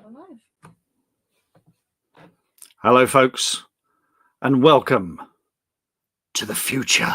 alive. Hello, folks, and welcome to the future.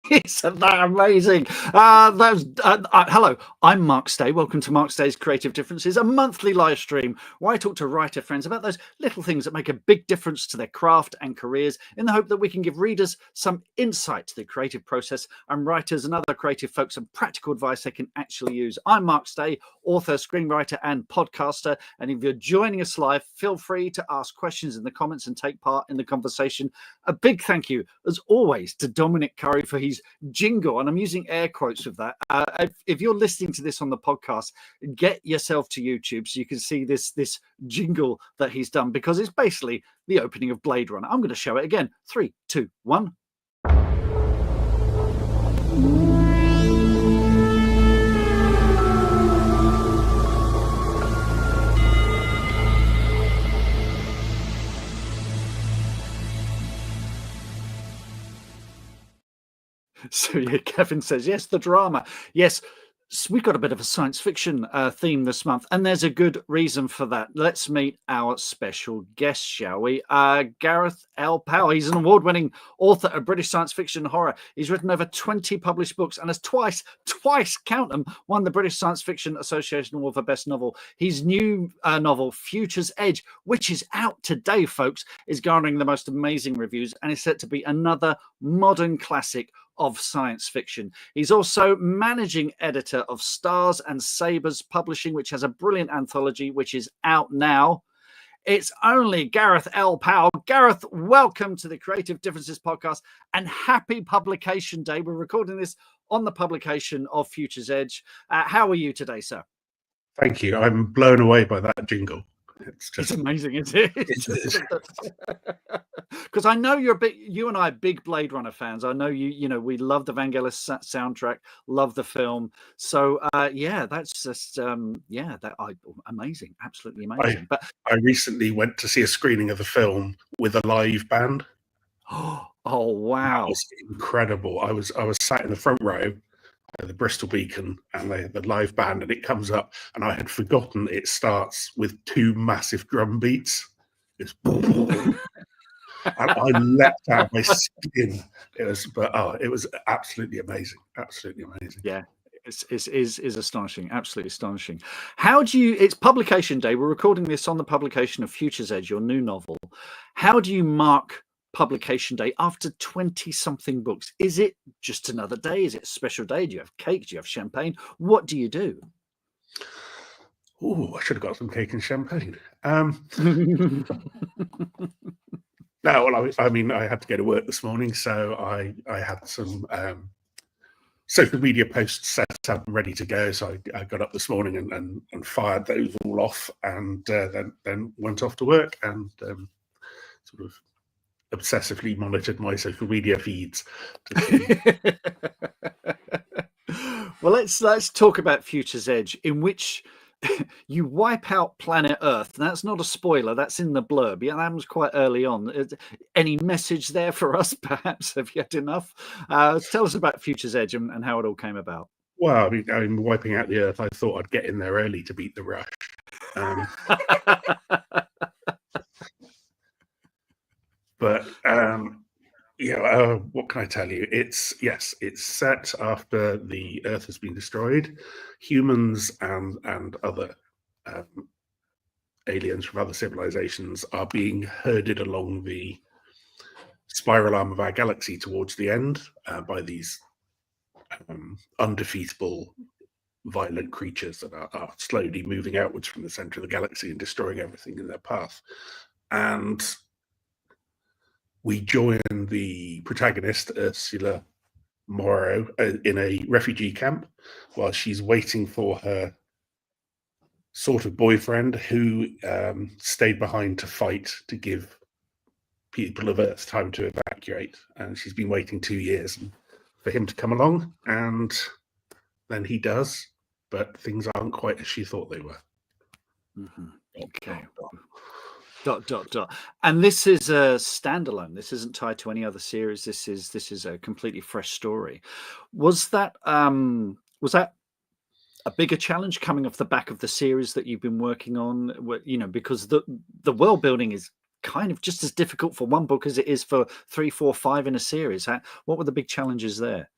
Isn't that amazing? Hello, I'm Mark Stay. Welcome to Mark Stay's Creative Differences, a monthly live stream where I talk to writer friends about those little things that make a big difference to their craft and careers, in the hope that we can give readers some insight to the creative process and writers and other creative folks some practical advice they can actually use. I'm Mark Stay, author, screenwriter, and podcaster. And if you're joining us live, feel free to ask questions in the comments and take part in the conversation. A big thank you, as always, to Dominic Curry for his jingle, and I'm using air quotes with that. If you're listening to this on the podcast, get yourself to YouTube so you can see this jingle that he's done, because it's basically the opening of Blade Runner. I'm going to show it again. 3, 2, 1. So yeah, Kevin says, yes, the drama. Yes, we've got a bit of a science fiction theme this month, and there's a good reason for that. Let's meet our special guest, shall we? Gareth L. Powell. He's an award-winning author of British science fiction and horror. He's written over 20 published books and has twice, count them, won the British Science Fiction Association Award for Best Novel. His new novel, Future's Edge, which is out today, folks, is garnering the most amazing reviews and is set to be another modern classic of science fiction. He's also managing editor of Stars and Sabers Publishing, which has a brilliant anthology which is out now. It's only Gareth L. Powell. Gareth, welcome to the Creative Differences podcast and happy publication day. We're recording this on the publication of Future's Edge. How are you today, sir? Thank you. I'm blown away by that jingle. It's amazing, isn't it? Because I know you and I are big Blade Runner fans. I know we love the Vangelis soundtrack, love the film. So that's just amazing, absolutely amazing. I recently went to see a screening of the film with a live band. Oh wow, that was incredible. I was sat in the front row at the Bristol Beacon, and the live band, and it comes up, and I had forgotten it starts with 2 massive drum beats. It's and I leapt out of my skin. It was absolutely amazing. Absolutely amazing. Yeah. Is astonishing, absolutely astonishing. How do you? It's publication day. We're recording this on the publication of Future's Edge, your new novel. How do you mark publication day after 20-something books? Is it just another day? Is it a special day? Do you have cake? Do you have champagne? What do you do? Oh, I should have got some cake and champagne. No, well, I mean, I had to go to work this morning, so I had some social media posts set up and ready to go. So I got up this morning and fired those all off, and then went off to work and sort of obsessively monitored my social media feeds. Well, let's talk about Future's Edge, in which you wipe out planet Earth. That's not a spoiler, that's in the blurb. Yeah, that was quite early on. Any message there for us, perhaps? Have you had enough? Tell us about Future's Edge and how it all came about. Well, I mean, wiping out the Earth, I thought I'd get in there early to beat the rush. But what can I tell you? It's set after the Earth has been destroyed. Humans and other aliens from other civilizations are being herded along the spiral arm of our galaxy towards the end by these undefeatable, violent creatures that are slowly moving outwards from the center of the galaxy and destroying everything in their path. And we join the protagonist, Ursula Morrow, in a refugee camp while she's waiting for her sort of boyfriend who stayed behind to fight to give people of Earth time to evacuate. And she's been waiting 2 years for him to come along, and then he does. but things aren't quite as she thought they were. Okay. And this is a standalone. This isn't tied to any other series. This is a completely fresh story. Was that a bigger challenge coming off the back of the series that you've been working on? Because the world building is kind of just as difficult for one book as it is for 3, 4, 5 in a series. What were the big challenges there?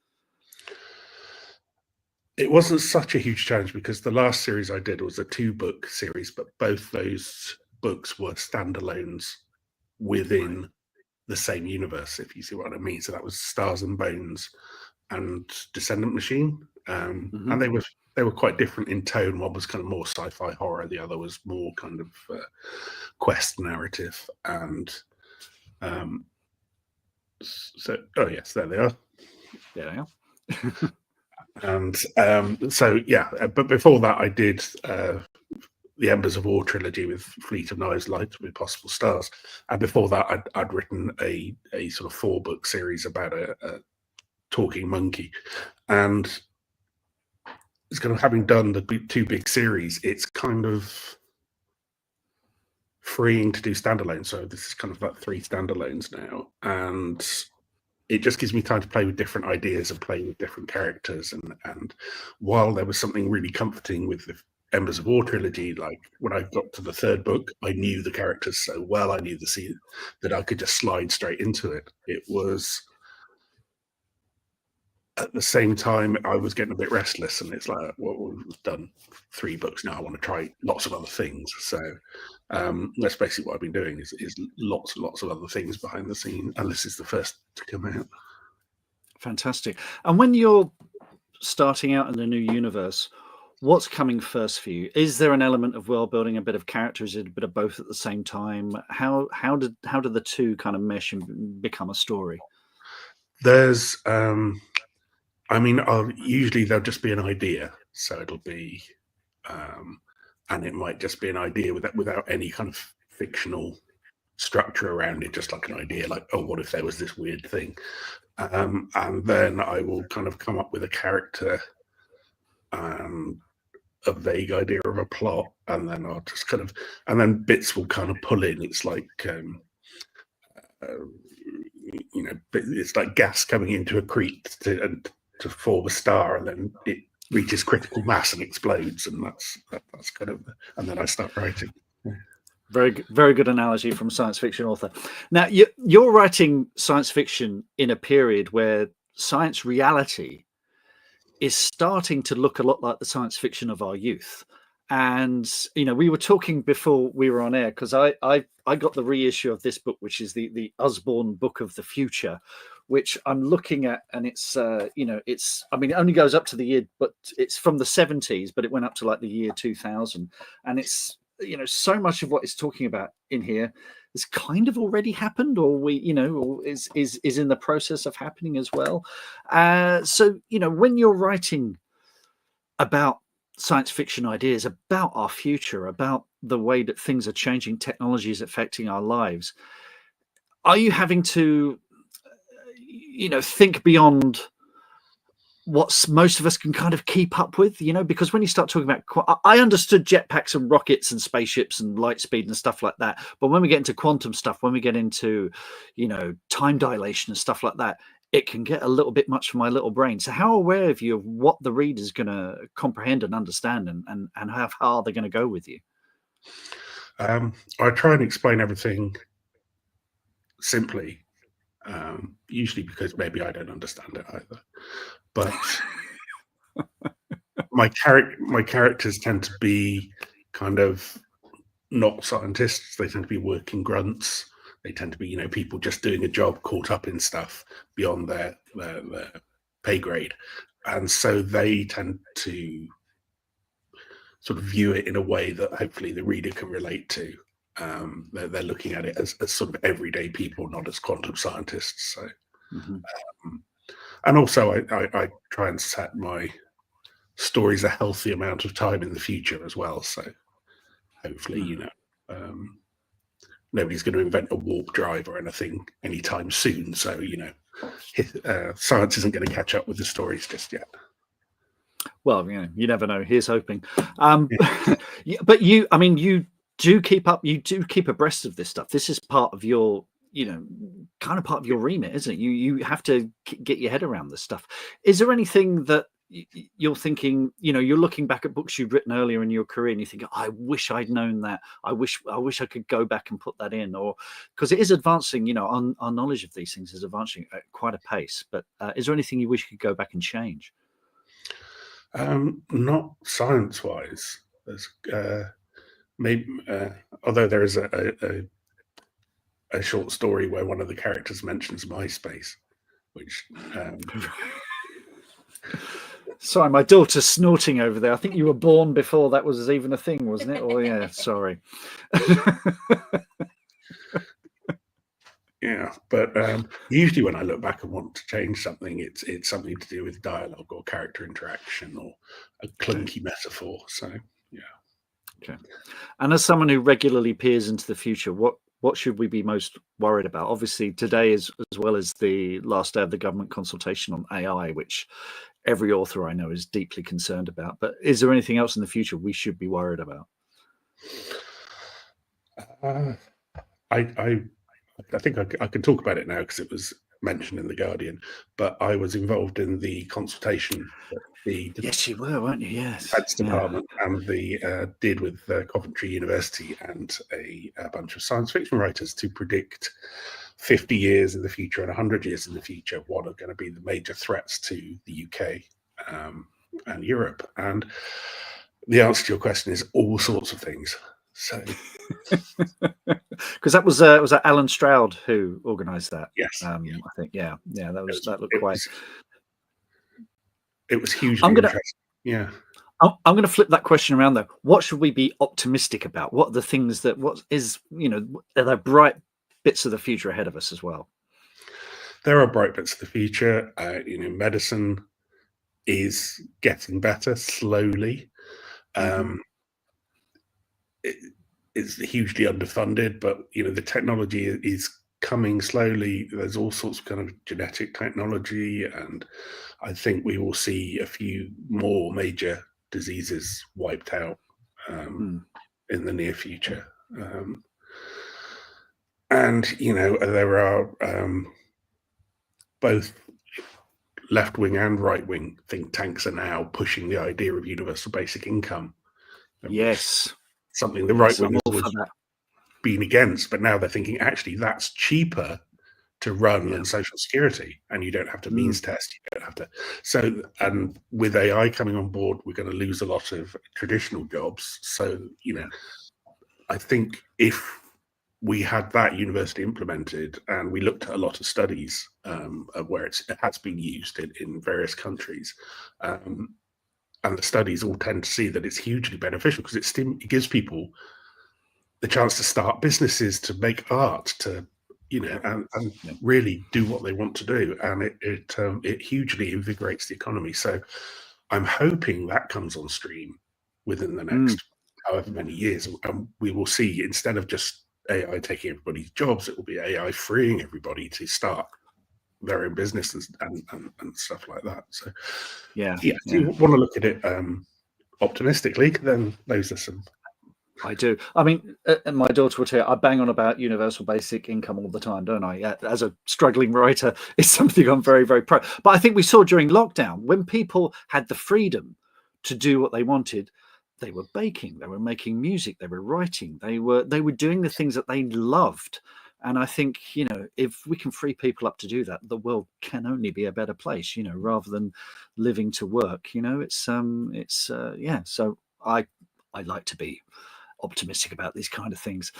It wasn't such a huge challenge because the last series I did was a 2-book series, but both those books were standalones within the same universe, if you see what I mean. So that was Stars and Bones and Descendant Machine, and they were quite different in tone. One was kind of more sci-fi horror, the other was more kind of quest narrative. And so, oh yes, there they are. There they are. And so yeah, but before that I did the Embers of War trilogy with Fleet of Knives, Light with Possible Stars, and before that I'd written a sort of 4-book series about a talking monkey. And it's kind of, having done the 2 big series, it's kind of freeing to do standalone. So this is kind of like 3 standalones now, and it just gives me time to play with different ideas and play with different characters. And while there was something really comforting with the Embers of War trilogy, like when I got to the 3rd book, I knew the characters so well, I knew the scene, that I could just slide straight into it. It was, at the same time, I was getting a bit restless, and it's like, well, we've done 3 books now, I want to try lots of other things. So that's basically what I've been doing, is lots and lots of other things behind the scene, and this is the first to come out. Fantastic. And when you're starting out in the new universe, what's coming first for you? Is there an element of world building, a bit of character? Is it a bit of both at the same time? How do the 2 kind of mesh and become a story? There's usually there'll just be an idea, so it'll be and it might just be an idea without any kind of fictional structure around it, just like an idea, like, oh, what if there was this weird thing? And then I will kind of come up with a character, a vague idea of a plot, and then I'll just kind of, and then bits will kind of pull in. It's like it's like gas coming into a crete to form a star, and then it reaches critical mass and explodes, and that's kind of, and then I start writing. Very good analogy from a science fiction author. Now, you're writing science fiction in a period where science reality is starting to look a lot like the science fiction of our youth. And we were talking before we were on air, because I got the reissue of this book, which is the Usborne Book of the Future, which I'm looking at, and it's it only goes up to the year, but it's from the 70s, but it went up to like the year 2000, and it's so much of what it's talking about in here has kind of already happened, or or is in the process of happening as well. So when you're writing about science fiction ideas, about our future, about the way that things are changing, technology is affecting our lives, are you having to think beyond what most of us can kind of keep up with? Because when you start talking about, I understood jetpacks and rockets and spaceships and light speed and stuff like that, but when we get into quantum stuff, when we get into time dilation and stuff like that, it can get a little bit much for my little brain. So how aware of you of what the reader's going to comprehend and understand, and how far they're going to go with you? I try and explain everything simply, usually because maybe I don't understand it either. But my characters tend to be kind of not scientists. They tend to be working grunts. They tend to be, people just doing a job, caught up in stuff beyond their pay grade. And so they tend to sort of view it in a way that hopefully the reader can relate to. They're looking at it as sort of everyday people, not as quantum scientists. So, and also I try and set my stories a healthy amount of time in the future as well. So hopefully, nobody's going to invent a warp drive or anything anytime soon. So, science isn't going to catch up with the stories just yet. Well, Well, you never know. Here's hoping. Yeah. But you do keep abreast of this stuff. This is part of your, kind of part of your remit, isn't it? You have to get your head around this stuff. Is there anything that you're thinking, you're looking back at books you've written earlier in your career and you think, I wish I'd known that. I wish I could go back and put that in, or because it is advancing, our knowledge of these things is advancing at quite a pace. But is there anything you wish you could go back and change? Not science-wise. There's maybe, although there is a short story where one of the characters mentions MySpace, which. Sorry, my daughter's snorting over there. I think you were born before that was even a thing, wasn't it? Oh yeah, sorry. Yeah, but usually when I look back and want to change something, it's something to do with dialogue or character interaction or a clunky metaphor. So yeah. Okay. And as someone who regularly peers into the future, what should we be most worried about? Obviously, today is as well as the last day of the government consultation on AI, which every author I know is deeply concerned about. But is there anything else in the future we should be worried about? I think I can talk about it now because it was mentioned in The Guardian, but I was involved in the consultation that the Yes, you were, weren't you? Yes. Defence Department and the did with Coventry University and a bunch of science fiction writers to predict 50 years in the future and 100 years in the future what are going to be the major threats to the UK and Europe. And the answer to your question is all sorts of things. So, because that was that Alan Stroud who organised that? Yes, I think that looked quite. It was hugely interesting. Yeah, I'm going to flip that question around though. What should we be optimistic about? What are the things that are there bright bits of the future ahead of us as well? There are bright bits of the future. Medicine is getting better slowly. It's hugely underfunded, but the technology is coming slowly. There's all sorts of kind of genetic technology, and I think we will see a few more major diseases wiped out in the near future. And there are both left-wing and right-wing think tanks are now pushing the idea of universal basic income. Yes. Something the right wing has always been against, but now they're thinking actually that's cheaper to run than Social Security, and you don't have to means test. You don't have to. So, and with AI coming on board, we're going to lose a lot of traditional jobs. So, I think if we had that university implemented, and we looked at a lot of studies of where it has been used in various countries. And the studies all tend to see that it's hugely beneficial because it gives people the chance to start businesses, to make art, to and really do what they want to do, and it hugely invigorates the economy. So I'm hoping that comes on stream within the next however many years, and we will see, instead of just AI taking everybody's jobs, it will be AI freeing everybody to start their own businesses and stuff like that. So if you want to look at it optimistically, then those are some. I do. I mean, my daughter will tell you, I bang on about universal basic income all the time, don't I? As a struggling writer, it's something I'm very, very pro. But I think we saw during lockdown, when people had the freedom to do what they wanted, they were baking, they were making music, they were writing, they were doing the things that they loved. And I think, if we can free people up to do that, the world can only be a better place, rather than living to work. So I like to be optimistic about these kind of things.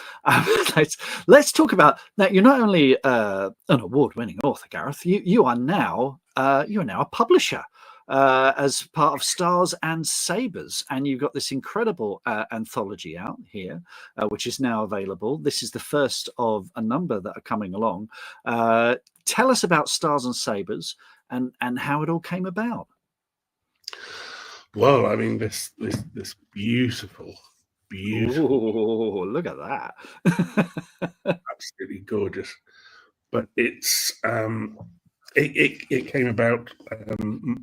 Let's talk about that. You're not only an award-winning author, Gareth. You are now a publisher as part of Stars and Sabers, and you've got this incredible anthology out here, which is now available. This is the first of a number that are coming along. Tell us about Stars and Sabers and how it all came about. Well, I mean, this beautiful. Ooh, look at that! Absolutely gorgeous. But it's it came about.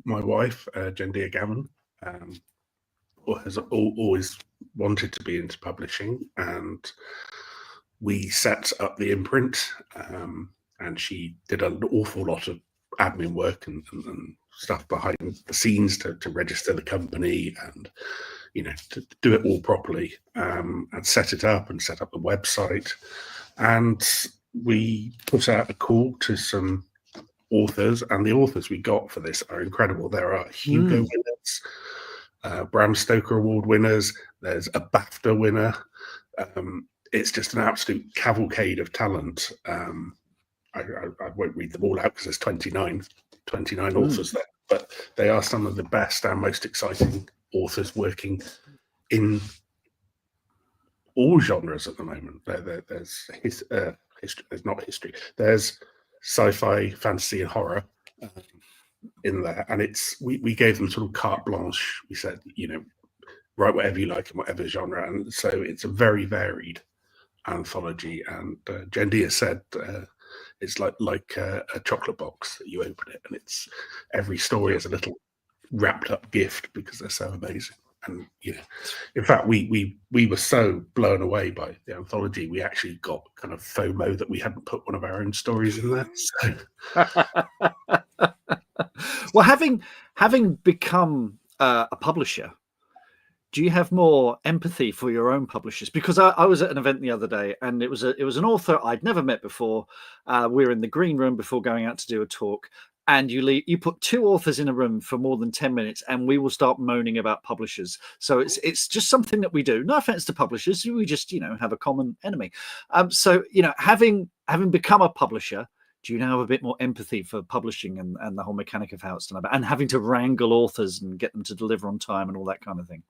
My wife, Jendia Gavin, or has always wanted to be into publishing, and we set up the imprint, and she did an awful lot of admin work and stuff behind the scenes to register the company and to do it all properly, and set it up and set up the website. And we put out a call to some authors, and the authors we got for this are incredible. There are Hugo winners, Bram Stoker Award winners, there's a BAFTA winner. It's just an absolute cavalcade of talent. I won't read them all out because there's 29 authors there, but they are some of the best and most exciting authors working in all genres at the moment. There's history. There's not history. There's sci-fi, fantasy, and horror in there, and we gave them sort of carte blanche. We said, write whatever you like in whatever genre, and so it's a very varied anthology. And Jendia said it's like a chocolate box that you open it, and it's every story is a little wrapped up gift because they're so amazing. And in fact, we were so blown away by the anthology, we actually got kind of FOMO that we hadn't put one of our own stories in there. So. Well, having become a publisher, do you have more empathy for your own publishers? Because I was at an event the other day, and it was an author I'd never met before. We were in the green room before going out to do a talk, and you put two authors in a room for more than 10 minutes, and we will start moaning about publishers. So it's just something that we do. No offense to publishers, we just have a common enemy. So having become a publisher, do you now have a bit more empathy for publishing and the whole mechanic of how it's done, and having to wrangle authors and get them to deliver on time and all that kind of thing?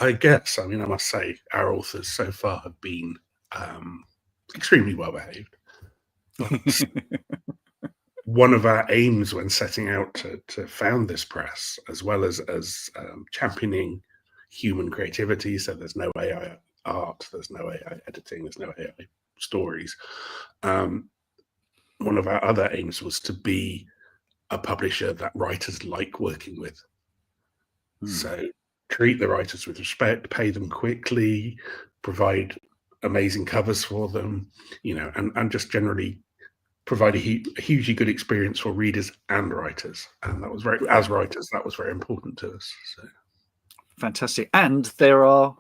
I guess. I must say our authors so far have been extremely well behaved. One of our aims when setting out to found this press, as well as championing human creativity, so there's no AI art, there's no AI editing, there's no AI stories. One of our other aims was to be a publisher that writers like working with. So treat the writers with respect, pay them quickly, provide amazing covers for them, and just generally provide a hugely good experience for readers and writers. And that was as writers, that was very important to us. So. Fantastic. And there are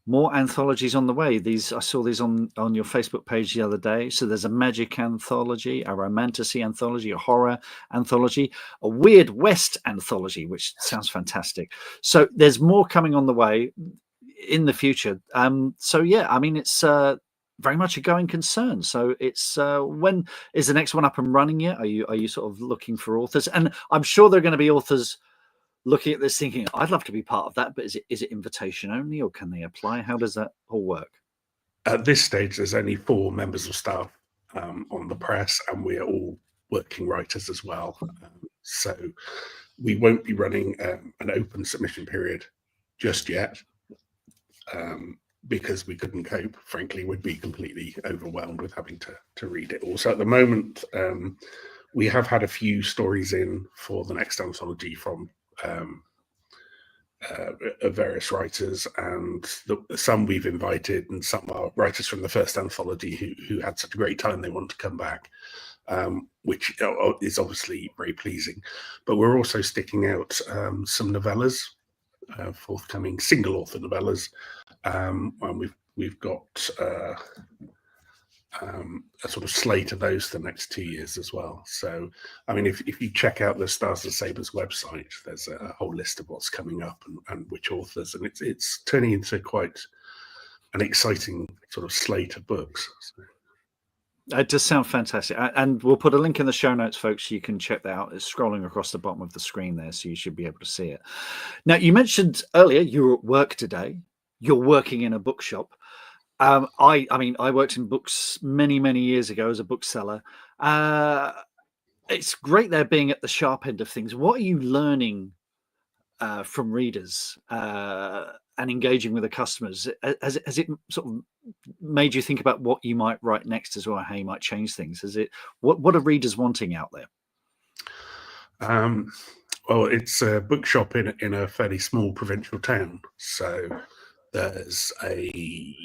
more anthologies on the way. I saw these on your Facebook page the other day. So there's a magic anthology, a romantasy anthology, a horror anthology, a Weird West anthology, which sounds fantastic. So there's more coming on the way in the future. So yeah, it's very much a going concern. So it's when is the next one up and running yet? Are you sort of looking for authors? And I'm sure there are going to be authors looking at this thinking, I'd love to be part of that, but is it invitation only, or can they apply? How does that all work? At this stage, there's only 4 members of staff on the press, and we are all working writers as well. So we won't be running an open submission period just yet, because we couldn't cope. Frankly, we'd be completely overwhelmed with having to read it all. So at the moment, we have had a few stories in for the next anthology from various writers, and some we've invited, and some are writers from the first anthology who had such a great time they want to come back, which is obviously very pleasing. But we're also sticking out some novellas, forthcoming single author novellas, and we've got a sort of slate of those for the next 2 years as well. So, if you check out the Stars and Sabers website, there's a whole list of what's coming up and which authors, and it's turning into quite an exciting sort of slate of books. So. It does sound fantastic. And we'll put a link in the show notes, folks, so you can check that out. It's scrolling across the bottom of the screen there, so you should be able to see it. Now, you mentioned earlier you were at work today. You're working in a bookshop. I worked in books many, many years ago as a bookseller. It's great there being at the sharp end of things. What are you learning from readers and engaging with the customers? Has it sort of made you think about what you might write next as well, how you might change things? What are readers wanting out there? Well, it's a bookshop in a fairly small provincial town. So there's a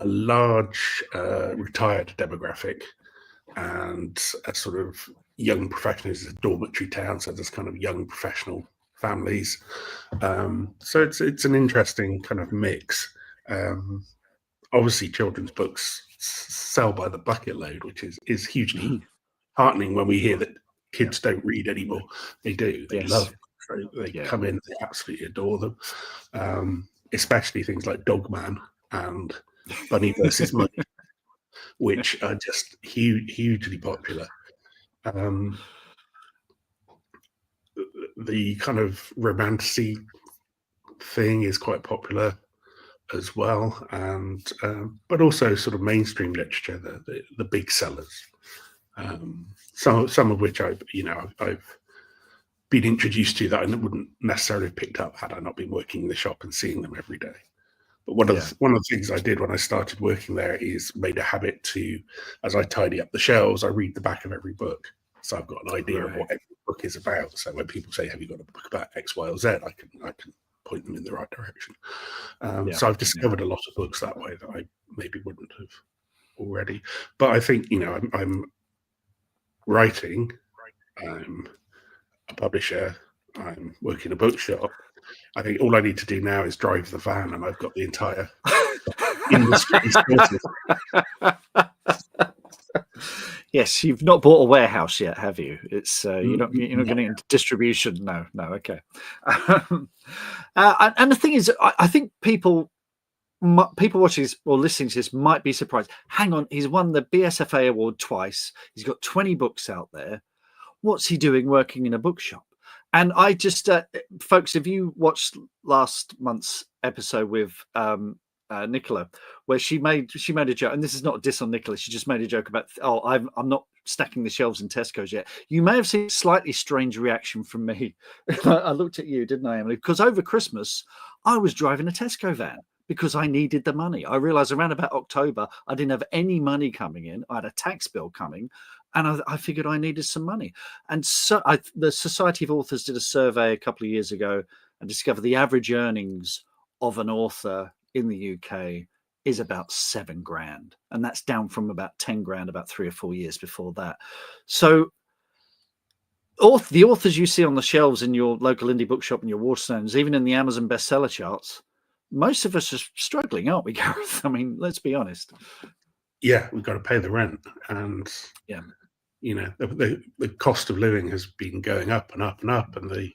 large retired demographic and a sort of young professional. It's a dormitory town, so there's kind of young professional families. So it's an interesting kind of mix. Obviously, children's books sell by the bucket load, which is hugely heartening when we hear that kids don't read anymore. They do. They love books. They come in, they absolutely adore them. Especially things like Dogman and Bunny versus Monkey, which are just hugely popular. The kind of romantasy thing is quite popular as well, and but also sort of mainstream literature, the big sellers. Some of which I've been introduced to that I wouldn't necessarily have picked up had I not been working in the shop and seeing them every day. But one of the things I did when I started working there is made a habit to, as I tidy up the shelves, I read the back of every book, so I've got an idea of what every book is about. So when people say, "Have you got a book about X, Y, or Z?" I can point them in the right direction. So I've discovered a lot of books that way that I maybe wouldn't have already. But I think I'm writing. I'm a publisher. I'm working in a bookshop. I think all I need to do now is drive the van, and I've got the entire industry sorted. Yes, you've not bought a warehouse yet, have you? It's you're not getting into distribution. No, okay. And the thing is, I think people watching this or listening to this might be surprised. Hang on, he's won the BSFA award twice. He's got 20 books out there. What's he doing working in a bookshop? And I just, folks, if you watched last month's episode with Nicola, where she made a joke, and this is not a diss on Nicola, she just made a joke about, I'm not stacking the shelves in Tesco's yet. You may have seen a slightly strange reaction from me. I looked at you, didn't I, Emily? Because over Christmas, I was driving a Tesco van because I needed the money. I realized around about October, I didn't have any money coming in. I had a tax bill coming. And I figured I needed some money. And so the Society of Authors did a survey a couple of years ago and discovered the average earnings of an author in the UK is about $7,000. And that's down from about 10 grand about 3 or 4 years before that. So the authors you see on the shelves in your local indie bookshop and your Waterstones, even in the Amazon bestseller charts, most of us are struggling, aren't we, Gareth? I mean, let's be honest. Yeah, we've got to pay the rent. And the cost of living has been going up and up and up, and the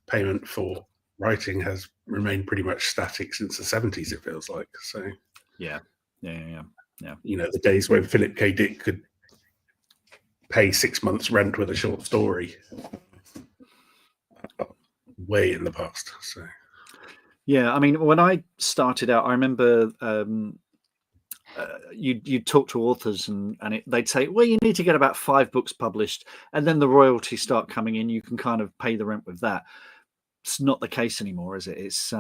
payment for writing has remained pretty much static since the 70s, it feels like. So yeah. The days when Philip K. Dick could pay 6 months rent with a short story, way in the past. So yeah, I mean, when I started out, I remember you'd talk to authors and they'd say, well, you need to get about 5 books published, and then the royalties start coming in. You can kind of pay the rent with that. It's not the case anymore, is it? It's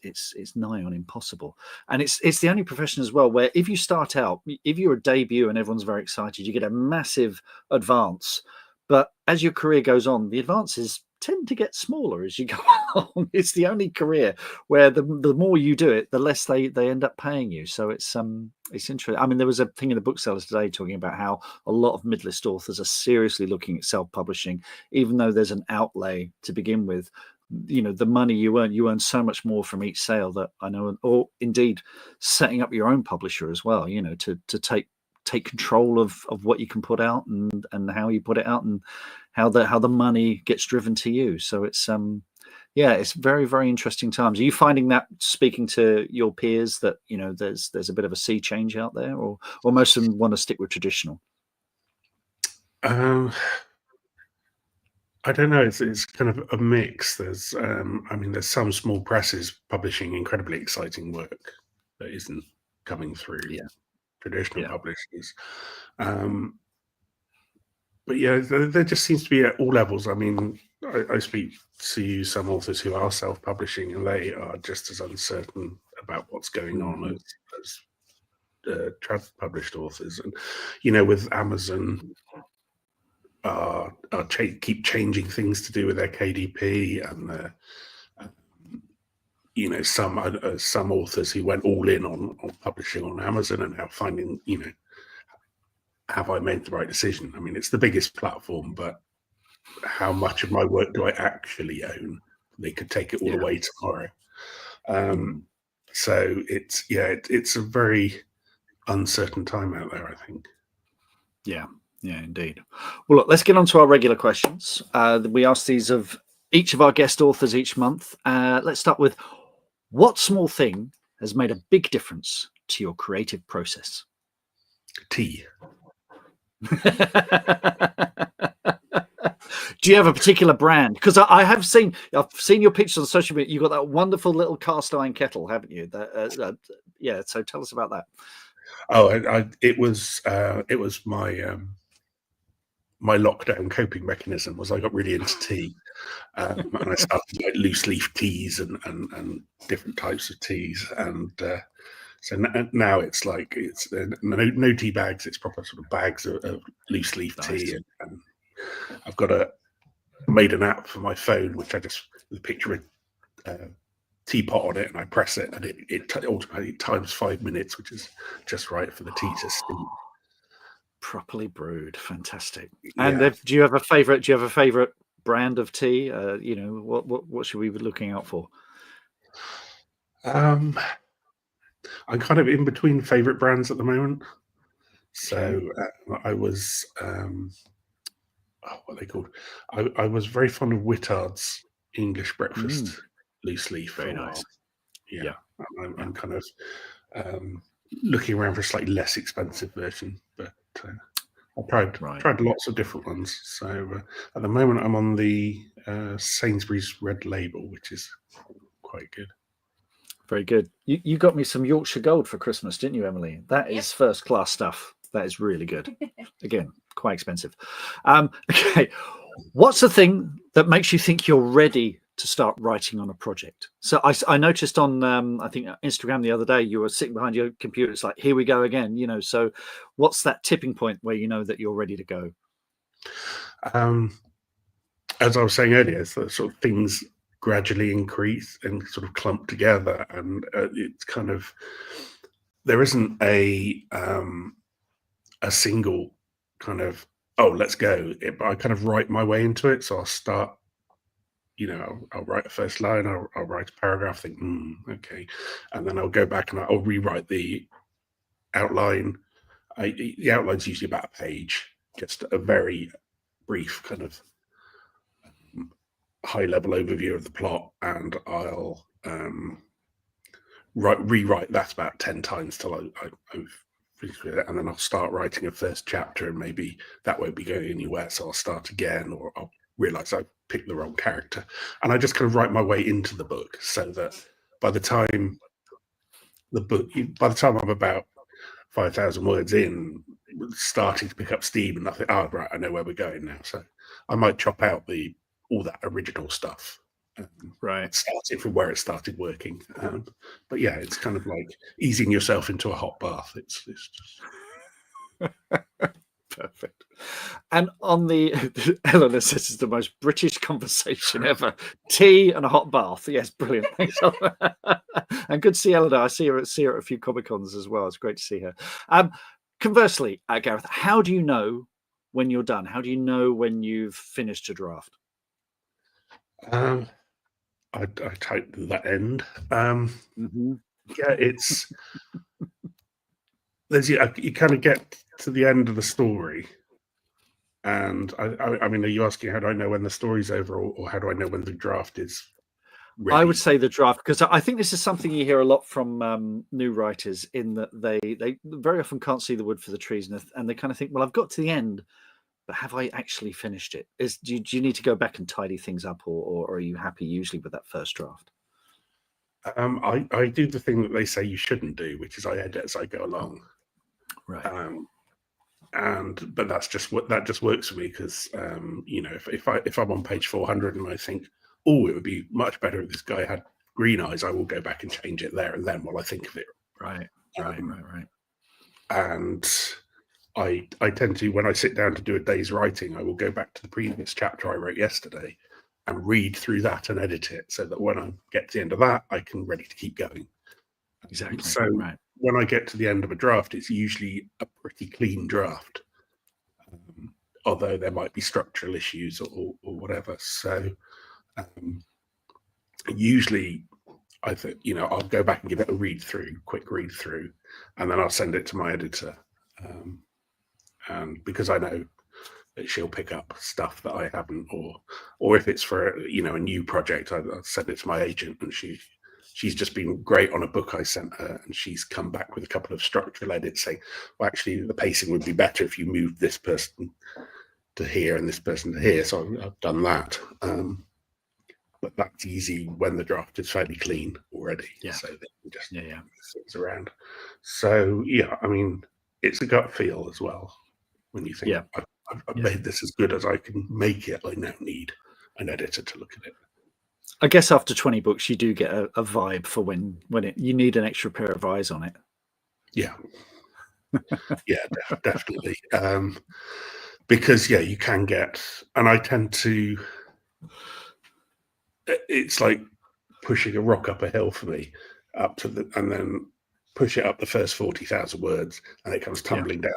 it's nigh on impossible, and it's the only profession as well where if you start out, if you're a debut and everyone's very excited, you get a massive advance, but as your career goes on, the advances tend to get smaller as you go along. It's the only career where the more you do it, the less they end up paying you. So it's interesting. I mean, there was a thing in the booksellers today talking about how a lot of mid-list authors are seriously looking at self-publishing, even though there's an outlay to begin with. The money you earn so much more from each sale that I know, or indeed setting up your own publisher as well, to take control of what you can put out and how you put it out and how the money gets driven to you. So it's it's very, very interesting times. Are you finding that, speaking to your peers, that there's a bit of a sea change out there, or most of them want to stick with traditional? I don't know. It's kind of a mix. There's there's some small presses publishing incredibly exciting work that isn't coming through traditional publishers. But there just seems to be at all levels. I mean, I speak to some authors who are self-publishing, and they are just as uncertain about what's going on as published authors. And with Amazon keep changing things to do with their KDP, and some authors who went all in on publishing on Amazon and now finding, have I made the right decision? I mean, it's the biggest platform, but how much of my work do I actually own? They could take it all away tomorrow. So it's a very uncertain time out there, I think. Yeah, indeed. Well, look, let's get on to our regular questions. We ask these of each of our guest authors each month. Let's start with, what small thing has made a big difference to your creative process? Tea. Do you have a particular brand? Because I've seen your pictures on social media. You've got that wonderful little cast iron kettle, haven't you? Yeah. So tell us about that. Oh, it was my my lockdown coping mechanism. Was I got really into tea, and I started like loose leaf teas and different types of teas, and so now it's like no tea bags. It's proper sort of bags of loose leaf tea, and I've made an app for my phone, which I just with a picture of teapot on it, and I press it, and it automatically times 5 minutes, which is just right for the tea to steep. Properly brewed, fantastic. And do you have a favorite? Do you have a favorite brand of tea? What should we be looking out for? I'm kind of in between favorite brands at the moment. So I was what are they called? I was very fond of Whittard's English breakfast loose leaf for a while. Yeah. I'm kind of looking around for a slightly less expensive version, but I tried lots of different ones. So at the moment, I'm on the Sainsbury's Red Label, which is quite good. Very good. You got me some Yorkshire Gold for Christmas, didn't you, Emily? That is first class stuff. That is really good. Again, quite expensive. Okay, what's the thing that makes you think you're ready to start writing on a project? So I noticed on I think Instagram the other day, you were sitting behind your computer. It's like, here we go again. So what's that tipping point where you know that you're ready to go? As I was saying earlier, so sort of things gradually increase and sort of clump together, and it's kind of, there isn't a single kind of, oh, let's go. But I kind of write my way into it. So I'll start, I'll write a first line, I'll write a paragraph, think, okay. And then I'll go back and I'll rewrite the outline. The outline's usually about a page, just a very brief kind of high-level overview of the plot, and I'll rewrite that about 10 times till I've finished with it, and then I'll start writing a first chapter, and maybe that won't be going anywhere, so I'll start again, or I'll realize I picked the wrong character, and I just kind of write my way into the book, so that by the time I'm about 5,000 words in, starting to pick up steam, and I think, oh right, I know where we're going now. So I might chop out all that original stuff, start it from where it started working. But yeah, it's kind of like easing yourself into a hot bath. It's just perfect. And on the Eleanor says it's the most British conversation ever. Tea and a hot bath. Yes, brilliant. Thanks. And good to see Eleanor. I see her at a few Comic-Cons as well. It's great to see her. Conversely, Gareth, how do you know when you're done? How do you know when you've finished a draft? I type the end. Yeah, it's you kind of get to the end of the story, and I mean, are you asking how do I know when the story's over, or how do I know when the draft is ready? I would say the draft, because I think this is something you hear a lot from new writers, in that they very often can't see the wood for the trees, and they kind of think, well, I've got to the end, but have I actually finished it? Do you need to go back and tidy things up, or are you happy usually with that first draft? I do the thing that they say you shouldn't do, which is I edit as I go along. Right. But that just works for me, because if I'm on page 400 and I think, oh, it would be much better if this guy had green eyes, I will go back and change it there and then while I think of it. Right. And I tend to, when I sit down to do a day's writing, I will go back to the previous chapter I wrote yesterday and read through that and edit it so that when I get to the end of that, I can ready to keep going. Exactly. So right. when I get to the end of a draft, it's usually a pretty clean draft, although there might be structural issues or whatever. So usually I think, I'll go back and give it a quick read through, and then I'll send it to my editor. And because I know that she'll pick up stuff that I haven't, or if it's for a new project, I'll send it to my agent, and she's just been great on a book I sent her, and she's come back with a couple of structural edits saying, well, actually the pacing would be better if you moved this person to here and this person to here. So I've done that. But that's easy when the draft is fairly clean already. Yeah. So they can just move things around. So yeah, I mean, it's a gut feel as well. When you think, I've made this as good as I can make it, I now need an editor to look at it. I guess after 20 books, you do get a vibe for when you need an extra pair of eyes on it. Yeah. Yeah, definitely. Because you can get, and I tend to, it's like pushing a rock up a hill for me, and then push it up the first 40,000 words, and it comes tumbling down.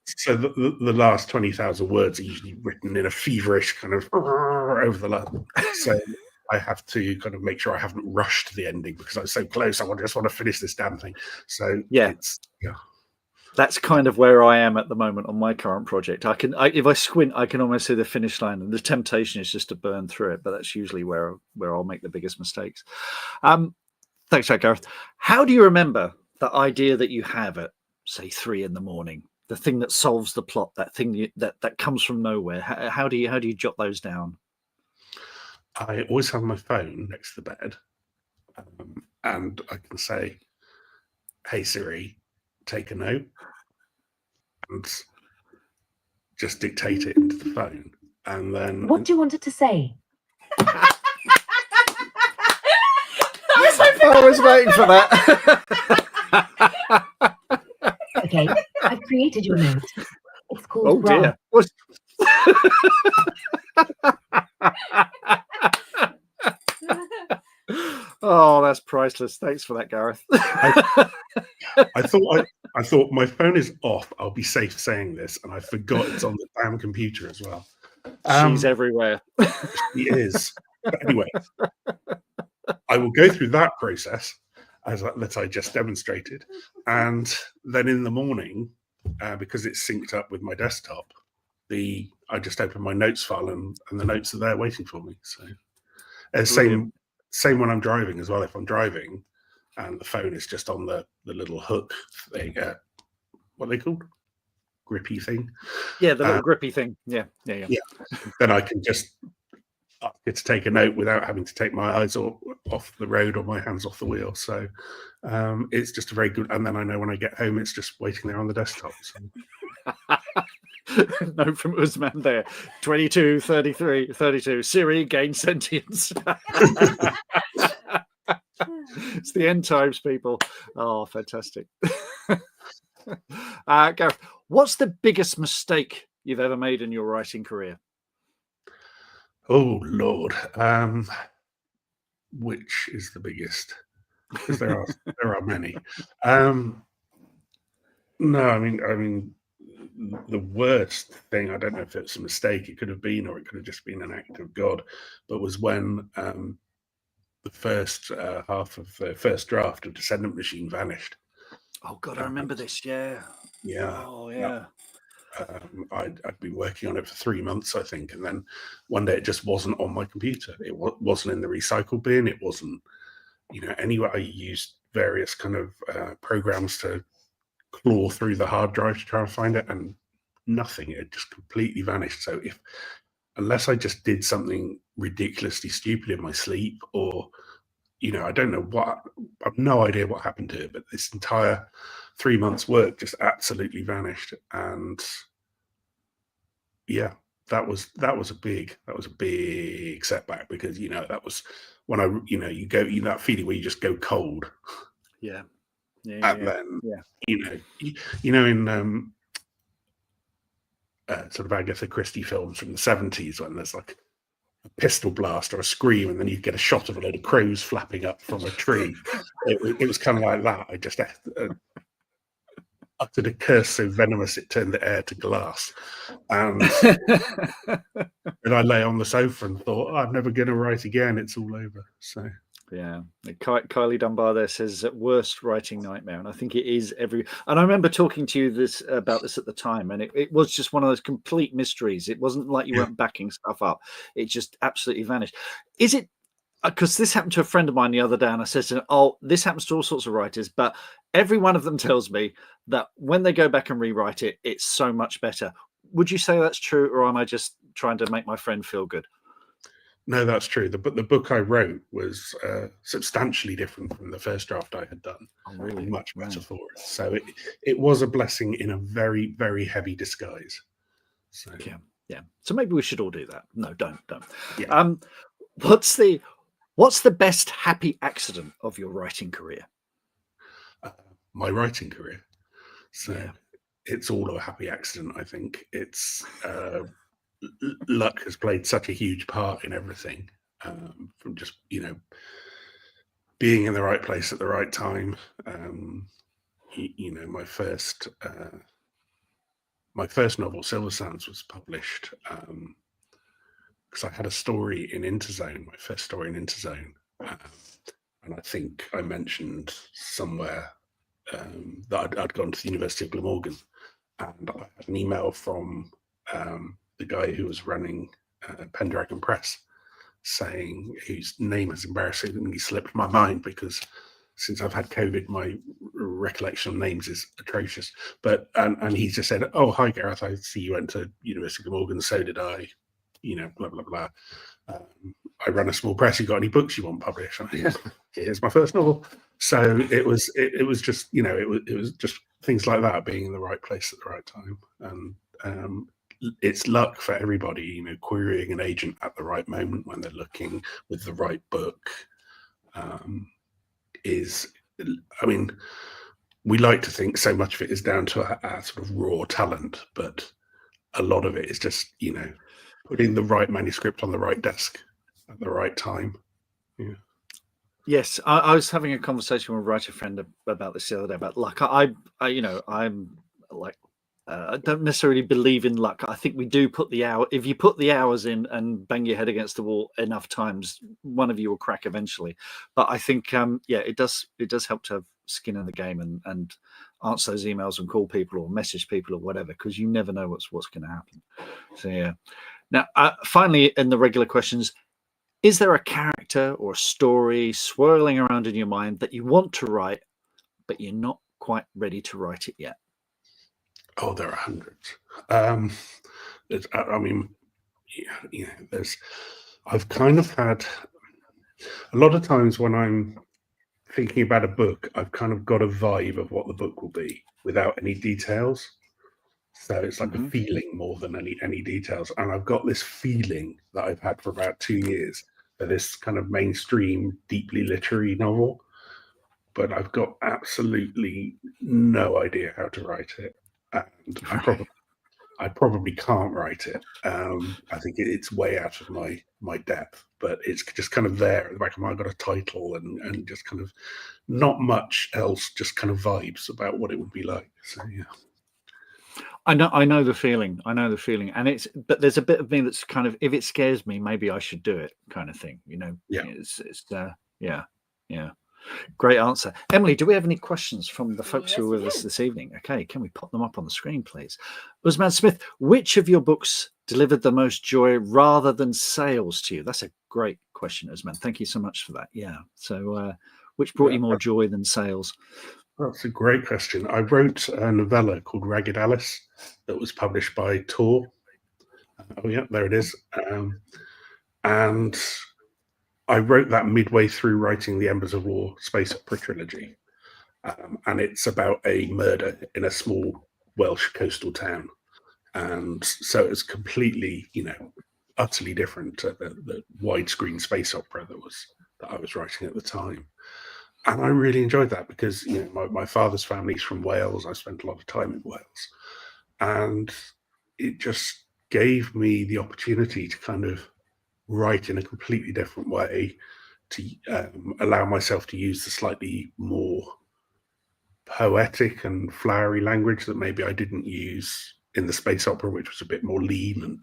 So the last 20,000 words are usually written in a feverish kind of over the last. So I have to kind of make sure I haven't rushed the ending because I'm so close. I just want to finish this damn thing. So that's kind of where I am at the moment on my current project. If I squint, I can almost see the finish line, and the temptation is just to burn through it. But that's usually where I'll make the biggest mistakes. Thanks, Gareth. How do you remember the idea that you have at, say, 3 a.m, the thing that solves the plot, that thing that comes from nowhere? How do you jot those down? I always have my phone next to the bed, and I can say, "Hey Siri, take a note," and just dictate it into the phone. And then, what do you want it to say? I was waiting for that. Okay, I've created your note. It's called dear. Oh, that's priceless. Thanks for that, Gareth. I thought my phone is off. I'll be safe saying this, and I forgot it's on the damn computer as well. She's everywhere. She is. But anyway, I will go through that process that I just demonstrated, and then in the morning, because it's synced up with my desktop, I just open my notes file, and the notes are there waiting for me. So same when I'm driving as well. If I'm driving and the phone is just on the little hook thing, what are they called? Grippy thing. Yeah, the little grippy thing. Yeah. Then I can just get to take a note without having to take my eyes off the road or my hands off the wheel. So it's just a very good. And then I know when I get home, it's just waiting there on the desktop. So. Note from Usman there. 22, 33, 32. Siri gain sentience. It's the end times, people. Oh, fantastic. Gareth, what's the biggest mistake you've ever made in your writing career? Oh Lord, which is the biggest? Because there are many. No, I mean, the worst thing, I don't know if it's a mistake, it could have been, or it could have just been an act of God, but was when the first half of the first draft of Descendant Machine vanished. Oh God, I remember this. Yeah. Oh yeah. I'd been working on it for 3 months, I think, and then one day it just wasn't on my computer. It wasn't in the recycle bin. It wasn't, anywhere. I used various kind of programs to claw through the hard drive to try and find it, and nothing. It just completely vanished. So unless I just did something ridiculously stupid in my sleep, or I don't know what, I've no idea what happened to it, but this entire 3 months work just absolutely vanished. And yeah, that was a big setback, because that was when you go that feeling where you just go cold. Yeah. And then, yeah. in sort of Agatha Christie films from the 70s, when there's like a pistol blast or a scream, and then you get a shot of a load of crows flapping up from a tree. It was kind of like that. I just uttered a curse so venomous it turned the air to glass. And and I lay on the sofa and thought, I'm never going to write again. It's all over. So yeah, Kylie Dunbar there says worst writing nightmare, and I think it is and I remember talking to you about this at the time, and it was just one of those complete mysteries. It wasn't like you weren't backing stuff up; it just absolutely vanished. Is it because this happened to a friend of mine the other day, and I said to him, "Oh, this happens to all sorts of writers, but every one of them tells me that when they go back and rewrite it, it's so much better." Would you say that's true, or am I just trying to make my friend feel good? No, that's true. The book I wrote was substantially different from the first draft I had done. Oh, really? Much better for it. So it was a blessing in a very, very heavy disguise. So yeah. So maybe we should all do that. No, don't. Yeah. What's the best happy accident of your writing career? My writing career. So it's all a happy accident. I think it's. Luck has played such a huge part in everything, from just being in the right place at the right time. My first novel, Silver Sands, was published because I had a story in Interzone, my first story in Interzone, and I think I mentioned somewhere that I'd gone to the University of Glamorgan, and I had an email from the guy who was running Pendragon Press, saying, whose name has embarrassingly slipped my mind because since I've had COVID, my recollection of names is atrocious. But and he just said, "Oh, hi Gareth, I see you went to University of Glamorgan, so did I. Blah blah blah. I run a small press. You got any books you want published?" Here's my first novel. So it was just it was just things like that, being in the right place at the right time, and it's luck for everybody, querying an agent at the right moment when they're looking with the right book. We like to think so much of it is down to our sort of raw talent, but a lot of it is just, putting the right manuscript on the right desk at the right time. Yeah. Yes, I was having a conversation with a writer friend about this the other day about luck. I'm like, I don't necessarily believe in luck. I think we do put the hour. If you put the hours in and bang your head against the wall enough times, one of you will crack eventually. But I think, it does help to have skin in the game and answer those emails and call people or message people or whatever, because you never know what's going to happen. So yeah. Now, finally, in the regular questions, is there a character or a story swirling around in your mind that you want to write, but you're not quite ready to write it yet? Oh, there are hundreds. I've kind of had a lot of times when I'm thinking about a book, I've kind of got a vibe of what the book will be without any details. So it's like a feeling more than any details. And I've got this feeling that I've had for about 2 years for this kind of mainstream, deeply literary novel, but I've got absolutely no idea how to write it. And I probably can't write it. I think it's way out of my depth, but it's just kind of there at the back of my mind. I've got a title and just kind of not much else, just kind of vibes about what it would be like. So yeah. I know the feeling. And but there's a bit of me that's kind of, if it scares me, maybe I should do it, kind of thing. Yeah. Yeah. Great answer. Emily, do we have any questions from the folks who are with us this evening? Okay, can we pop them up on the screen, please? Usman Smith, which of your books delivered the most joy rather than sales to you? That's a great question, Usman. Thank you so much for that. Yeah. So which brought you more joy than sales? That's a great question. I wrote a novella called Ragged Alice that was published by Tor. Oh yeah, there it is. And I wrote that midway through writing the Embers of War space opera trilogy. And it's about a murder in a small Welsh coastal town. And so it's completely, utterly different to the widescreen space opera that I was writing at the time. And I really enjoyed that because, you know, my father's family's from Wales. I spent a lot of time in Wales, and it just gave me the opportunity to kind of write in a completely different way, to allow myself to use the slightly more poetic and flowery language that maybe I didn't use in the space opera, which was a bit more lean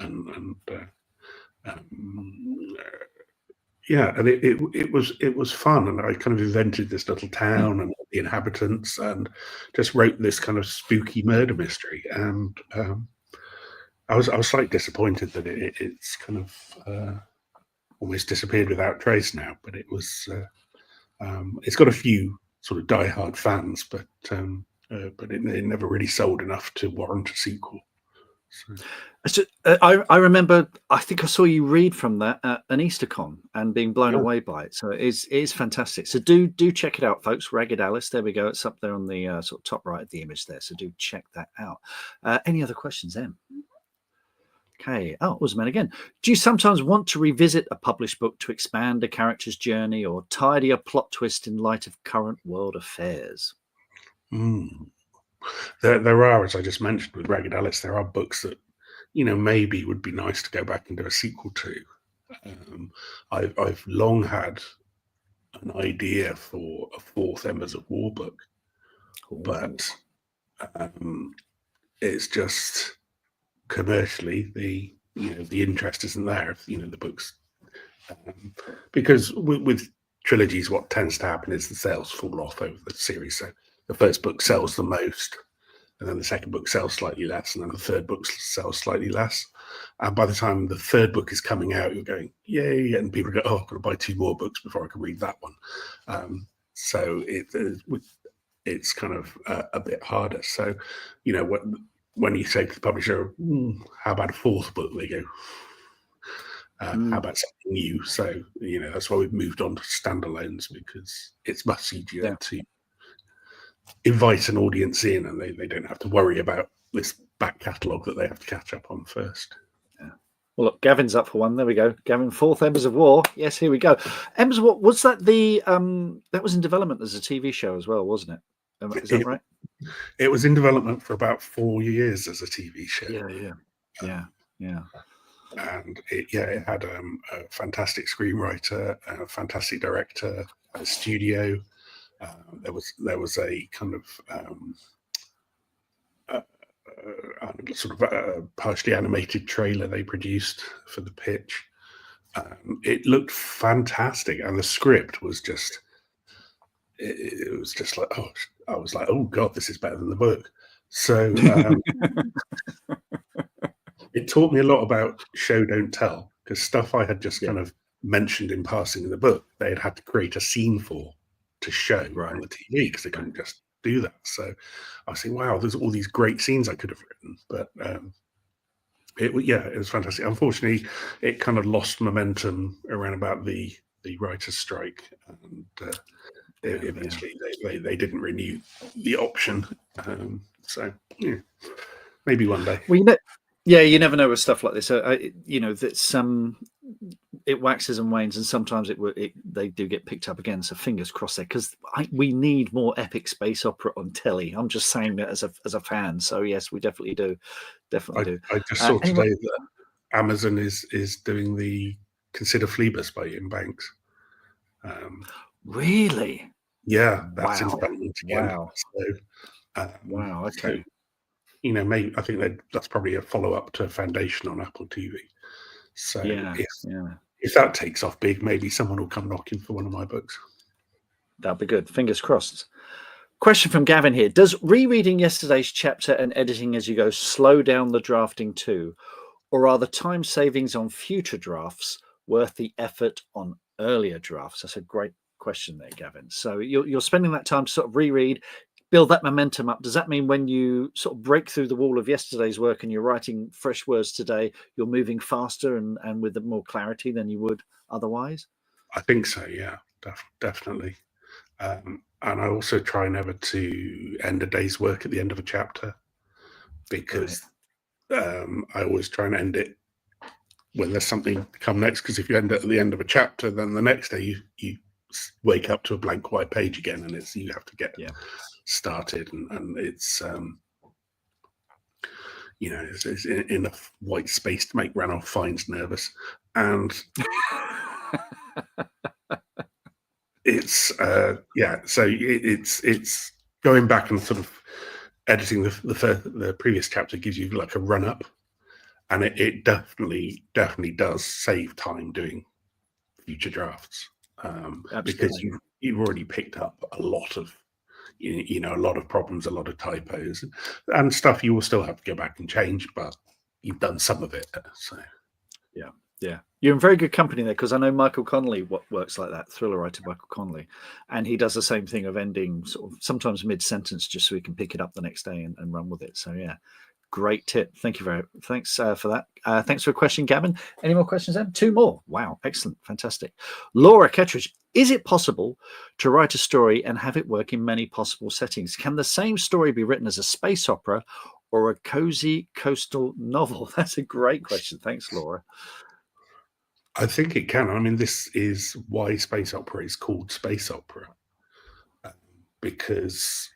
yeah, and it was fun, and I kind of invented this little town and the inhabitants, and just wrote this kind of spooky murder mystery. And I was slightly disappointed that it's kind of almost disappeared without trace now. But it's got a few sort of diehard fans, but it never really sold enough to warrant a sequel. So, I remember, I think I saw you read from that at an EasterCon and being blown away by it. So it is fantastic. So do check it out, folks. Ragged Alice. There we go. It's up there on the sort of top right of the image there. So do check that out. Any other questions, Em? Okay. Oh, it was man again. Do you sometimes want to revisit a published book to expand a character's journey or tidy a plot twist in light of current world affairs? There are, as I just mentioned with Ragged Alice, there are books that, you know, maybe would be nice to go back and do a sequel to. I've long had an idea for a fourth Embers of War book, but it's just commercially the interest isn't there. You know, the books, because with trilogies, what tends to happen is the sales fall off over the series. So the first book sells the most, and then the second book sells slightly less, and then the third book sells slightly less. And by the time the third book is coming out, you're going, yay, and people go, oh, I've got to buy 2 more books before I can read that one. So it's kind of a bit harder. So, you know, when you say to the publisher, how about a fourth book? They go, how about something new? So, you know, that's why we've moved on to standalones, because it's much easier to invite an audience in, and they don't have to worry about this back catalogue that they have to catch up on first. Yeah. Well, look, Gavin's up for one. There we go. Gavin, fourth Embers of War. Yes, here we go. Embers of War, was that that was in development as a TV show as well, wasn't it? Is that right? It was in development for about 4 years as a TV show. Yeah. And it had a fantastic screenwriter, a fantastic director, a studio. There was a kind of sort of partially animated trailer they produced for the pitch. It looked fantastic, and the script was just it was just like, oh, I was like, oh god, this is better than the book. So it taught me a lot about show don't tell, because stuff I had just kind of mentioned in passing in the book, they had to create a scene for to show on the TV, because they couldn't just do that. So I was saying, wow, there's all these great scenes I could have written, but it was fantastic. Unfortunately, it kind of lost momentum around about the writer's strike, and eventually they didn't renew the option. So yeah, maybe one day. Well, you never know with stuff like this. You know, that it waxes and wanes, and sometimes they do get picked up again. So fingers crossed there, because we need more epic space opera on telly. I'm just saying that as a fan. So yes, we definitely do. I just saw today that Amazon is doing the Consider Phoebus by Ian Banks. Really? Yeah, that's in development again. Wow. So, wow. Okay. So, you know, maybe I think that's probably a follow-up to Foundation on Apple TV. So if that takes off big, maybe someone will come knocking for one of my books. That'd be good. Fingers crossed. Question from Gavin here. Does rereading yesterday's chapter and editing as you go slow down the drafting too? Or are the time savings on future drafts worth the effort on earlier drafts? That's a great question there, Gavin. So you're spending that time to sort of reread, build that momentum up. Does that mean when you sort of break through the wall of yesterday's work and you're writing fresh words today, you're moving faster and with more clarity than you would otherwise? I think so, yeah, definitely. And I also try never to end a day's work at the end of a chapter, because I always try and end it when there's something to come next. Because if you end it at the end of a chapter, then the next day you wake up to a blank white page again, and you have to get started, and it's it's enough white space to make Ranulph Fiennes nervous, and it's so it's going back and sort of editing the previous chapter gives you like a run up, and it definitely does save time doing future drafts, because you've already picked up a lot of a lot of problems, a lot of typos, and stuff you will still have to go back and change, but you've done some of it. So yeah, you're in very good company there, because I know Michael Connolly works like that, thriller writer Michael Connolly, and he does the same thing of ending sort of sometimes mid-sentence just so he can pick it up the next day and run with it. So yeah, great tip. Thanks for that. Thanks for a question, Gavin. Any more questions then? 2 more. Wow, excellent, fantastic. Laura Kettridge, is it possible to write a story and have it work in many possible settings? Can the same story be written as a space opera or a cozy coastal novel? That's a great question. Thanks, Laura. I think it can. I mean, this is why space opera is called space opera, because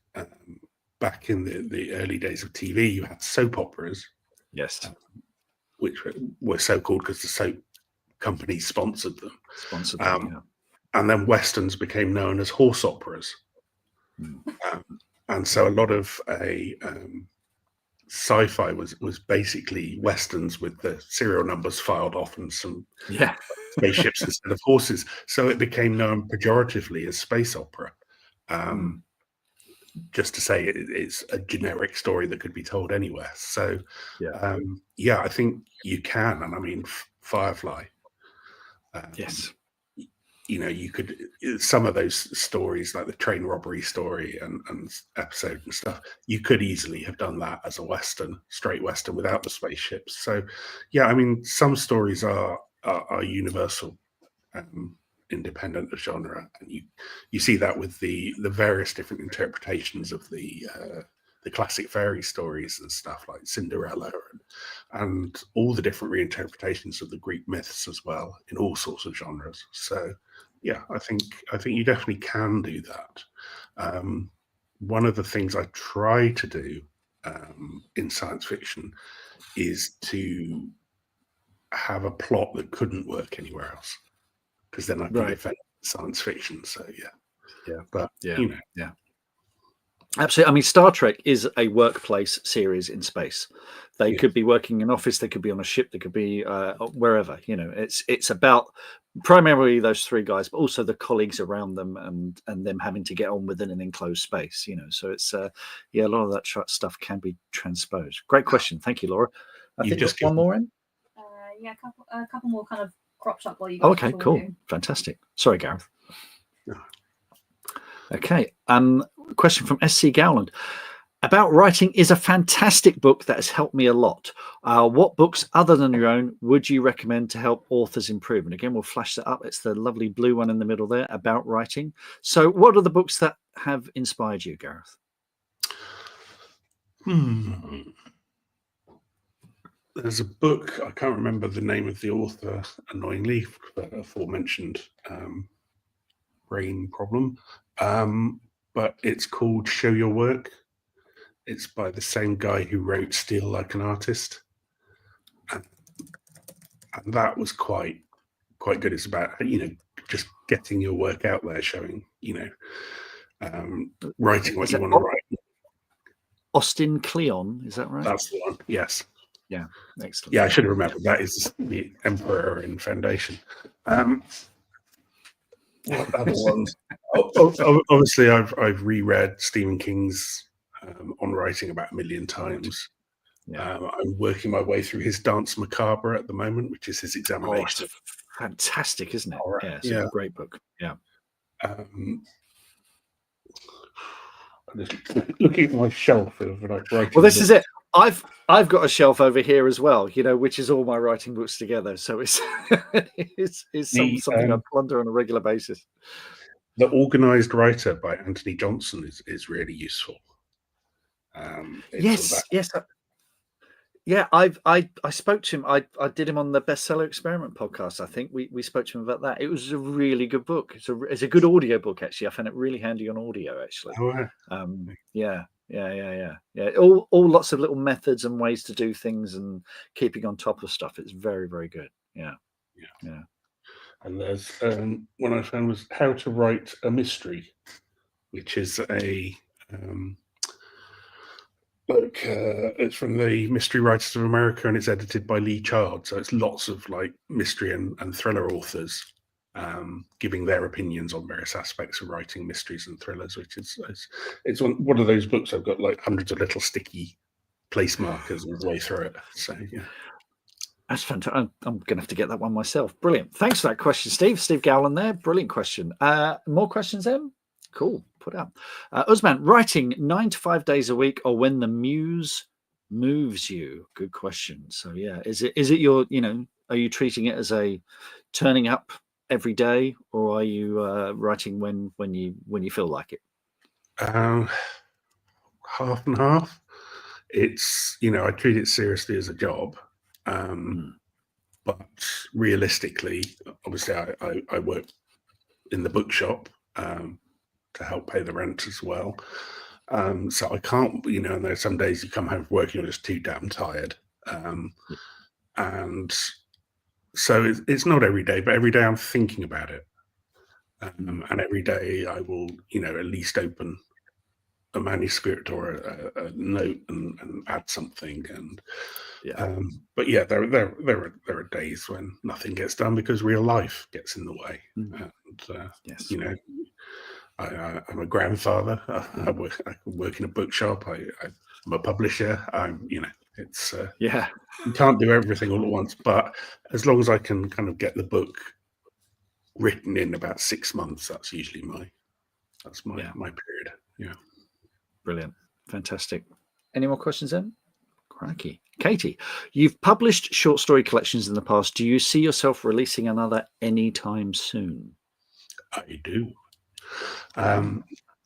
back in the early days of TV, you had soap operas. Yes. Which were so called because the soap companies sponsored them. And then Westerns became known as horse operas. And so a lot of sci-fi was basically Westerns with the serial numbers filed off and some spaceships instead of horses. So it became known pejoratively as space opera. Just to say it's a generic story that could be told anywhere. So, I think you can. And I mean, Firefly. Yes. You could, some of those stories, like the train robbery story and episode and stuff, you could easily have done that as a Western, straight Western without the spaceships. So, yeah, I mean, some stories are universal. Independent of genre, and you see that with the various different interpretations of the classic fairy stories and stuff like Cinderella and all the different reinterpretations of the Greek myths as well in all sorts of genres. So yeah, I think you definitely can do that. One of the things I try to do in science fiction is to have a plot that couldn't work anywhere else, because then I can defend science fiction. So absolutely. I mean, Star Trek is a workplace series in space. They could be working in an office, they could be on a ship, they could be wherever. It's about primarily those 3 guys, but also the colleagues around them and them having to get on within an enclosed space. So it's a lot of that stuff can be transposed. Great question, thank you, Laura. I think just one more in. A couple more kind of cropped up while you guys okay, cool, fantastic. Sorry, Gareth. Okay, question from SC Gowland. About Writing is a fantastic book that has helped me a lot. What books other than your own would you recommend to help authors improve? And again, we'll flash that up. It's the lovely blue one in the middle there, About Writing. So what are the books that have inspired you, Gareth? There's a book, I can't remember the name of the author, annoyingly, but aforementioned brain problem. But it's called Show Your Work. It's by the same guy who wrote Steal Like an Artist. And that was quite good. It's about, just getting your work out there, showing, writing what you want to write. Austin Kleon, is that right? That's the one, yes. Yeah, excellent. Yeah, I should have remembered. That is the Emperor in Foundation. What other ones? Obviously, I've reread Stephen King's On Writing about 1 million times. I'm working my way through his Dance Macabre at the moment, which is his examination. Fantastic, isn't it? Right. It's a great book. Yeah. Just looking at my shelf of like writing. Well, this is it. I've got a shelf over here as well, which is all my writing books together. So it's something I plunder on a regular basis. The Organized Writer by Anthony Johnson is really useful. Yes. Yeah, I spoke to him. I did him on the Bestseller Experiment podcast. I think we spoke to him about that. It was a really good book. It's a good audio book actually. I found it really handy on audio actually. Oh, right. Yeah. All lots of little methods and ways to do things and keeping on top of stuff. It's very, very good. Yeah. And there's one I found was How to Write a Mystery, which is a it's from the Mystery Writers of America, and it's edited by Lee Chard. So it's lots of like mystery and thriller authors giving their opinions on various aspects of writing mysteries and thrillers, which is it's one of those books I've got like hundreds of little sticky place markers all the way through it. So yeah. That's fantastic. I'm going to have to get that one myself. Brilliant. Thanks for that question, Steve. Steve Gowland there. Brilliant question. More questions, Em? Cool. Put up. Usman, writing 9 to 5 days a week or when the muse moves you? Good question. So yeah, is it your, are you treating it as a turning up every day, or are you writing when you feel like it? Half and half. It's, I treat it seriously as a job. But realistically, obviously, I work in the bookshop to help pay the rent as well. So I can't, and there's some days you come home from work and you're just too damn tired. And so it's not every day, but every day I'm thinking about it. And every day I will, at least open a manuscript or a note and add something. And but yeah, there are days when nothing gets done because real life gets in the way. And yes. I'm a grandfather. I work in a bookshop. I'm a publisher. It's you can't do everything all at once. But as long as I can kind of get the book written in about 6 months, that's usually my period. Yeah. Brilliant. Fantastic. Any more questions then? Crikey. Katie, you've published short story collections in the past. Do you see yourself releasing another anytime soon? I do.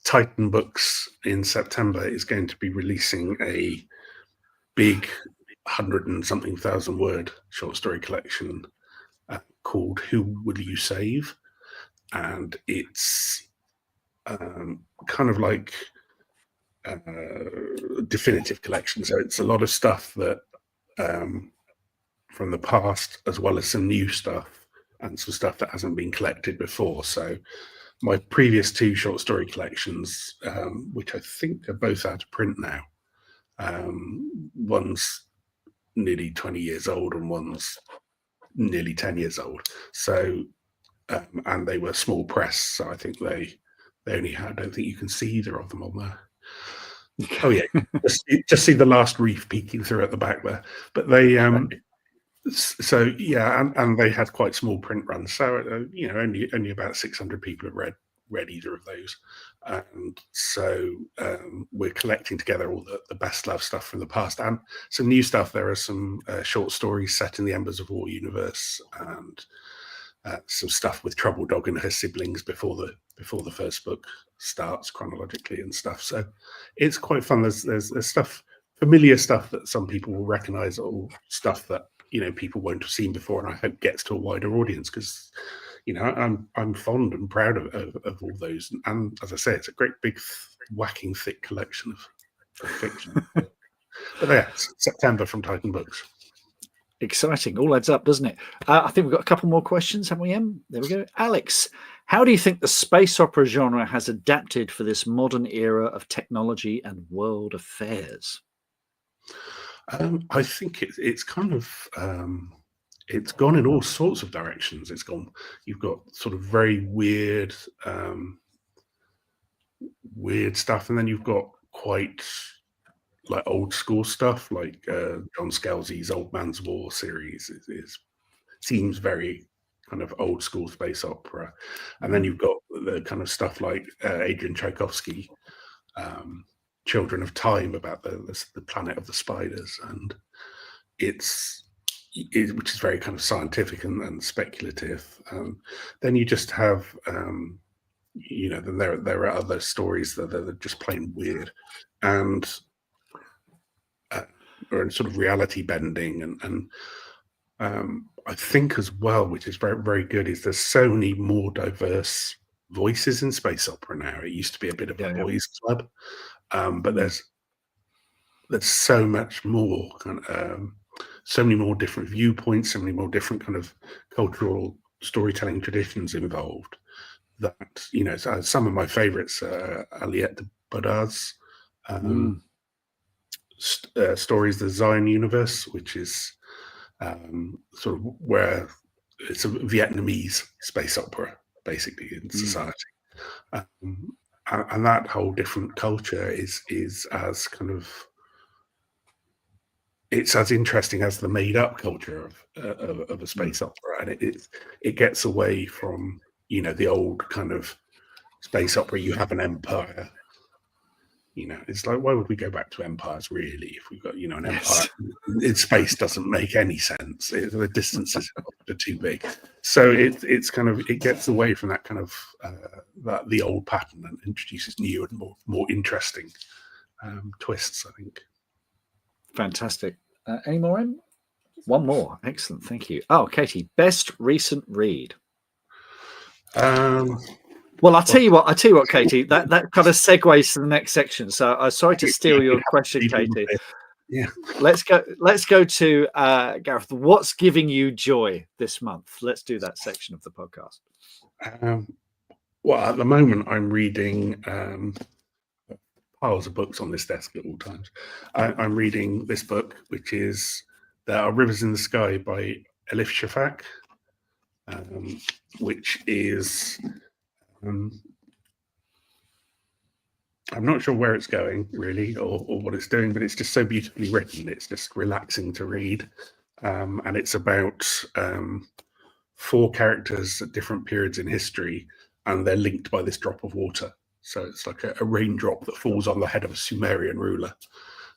Titan Books in September is going to be releasing a big 100 and something thousand word short story collection called Who Will You Save? And it's kind of like a definitive collection. So it's a lot of stuff that from the past, as well as some new stuff and some stuff that hasn't been collected before. So my previous 2 short story collections, which I think are both out of print now, one's nearly 20 years old and one's nearly 10 years old. So, and they were small press. So I think they only had, I don't think you can see either of them on there. Oh yeah, just see the last reef peeking through at the back there. But they, so yeah, and they had quite small print runs. So only about 600 people have read either of those. And so we're collecting together all the best love stuff from the past and some new stuff. There are some short stories set in the Embers of War universe and some stuff with Trouble Dog and her siblings before the first book starts chronologically and stuff. So it's quite fun. There's stuff, familiar stuff that some people will recognize, or stuff that people won't have seen before, and I hope gets to a wider audience because I'm fond and proud of all those. And as I say, it's a great big whacking thick collection of fiction. But yeah, September from Titan Books. Exciting. All adds up, doesn't it? I think we've got a couple more questions, haven't we, Em? There we go. Alex, how do you think the space opera genre has adapted for this modern era of technology and world affairs? I think it's kind of it's gone in all sorts of directions. You've got sort of very weird stuff, and then you've got quite like old school stuff, like John Scalzi's Old Man's War series seems very kind of old school space opera. And then you've got the kind of stuff like Adrian Tchaikovsky, Children of Time, about the planet of the spiders, and which is very kind of scientific and speculative. Then you just have then there are other stories that are just plain weird, and or sort of reality bending, and I think as well, which is very, very good, is there's so many more diverse voices in space opera now. It used to be a bit of a boys' club, but there's so much more, so many more different viewpoints, so many more different kind of cultural storytelling traditions involved. That, you know, some of my favourites are Aliette de Bodard's stories, the Zion Universe, which is sort of where it's a Vietnamese space opera, basically, in society. And that whole different culture is as kind of, it's as interesting as the made-up culture of a space opera, and it gets away from, you know, the old kind of space opera. You have an empire. You know, it's like, why would we go back to empires, really, if we've got, you know, an empire in space? Doesn't make any sense. The distances are too big. So it's kind of, it gets away from that kind of the old pattern and introduces new and more interesting twists, I think. Fantastic. Any more, Em? One more. Excellent. Thank you. Oh, Katie, best recent read. Well, I'll tell you what, Katie, that kind of segues to the next section. So I'm sorry to steal your question, Katie. Yeah. Let's go to Gareth. What's giving you joy this month? Let's do that section of the podcast. Well, at the moment, I'm reading piles of books on this desk at all times. I'm reading this book, which is There Are Rivers in the Sky by Elif Shafak, which is... I'm not sure where it's going, really, or what it's doing, but it's just so beautifully written. It's just relaxing to read. And it's about 4 characters at different periods in history, and they're linked by this drop of water. So it's like a raindrop that falls on the head of a Sumerian ruler.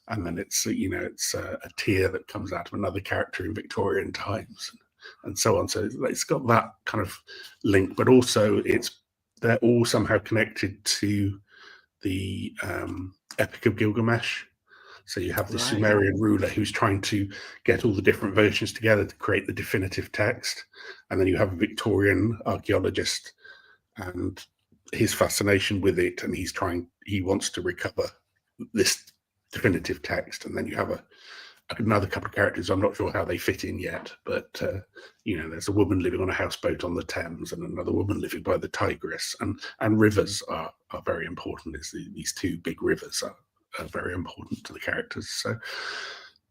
And then it's, you know, it's a tear that comes out of another character in Victorian times, and so on. So it's got that kind of link, but also they're all somehow connected to the Epic of Gilgamesh. So you have the Sumerian ruler who's trying to get all the different versions together to create the definitive text. And then you have a Victorian archaeologist and his fascination with it. And he wants to recover this definitive text. And then you have another couple of characters. I'm not sure how they fit in yet, but you know, there's a woman living on a houseboat on the Thames and another woman living by the Tigris, and rivers are very important. These 2 big rivers are very important to the characters. So,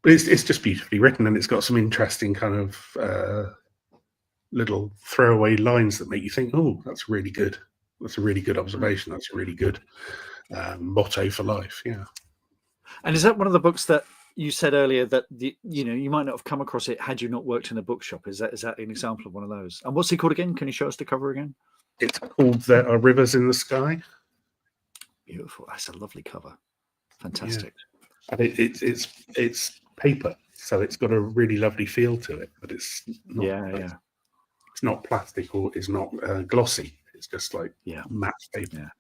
but it's just beautifully written, and it's got some interesting kind of little throwaway lines that make you think, oh, that's really good. That's a really good observation. That's a really good motto for life. Yeah. And is that one of the books that you said earlier that you know, you might not have come across it had you not worked in a bookshop? Is that an example of one of those? And what's it called again? Can you show us the cover again? It's called There Are Rivers in the Sky. Beautiful. That's a lovely cover. Fantastic. Yeah. And it's paper, so it's got a really lovely feel to it, but it's not, it's not plastic, or it's not glossy. It's just like matte paper.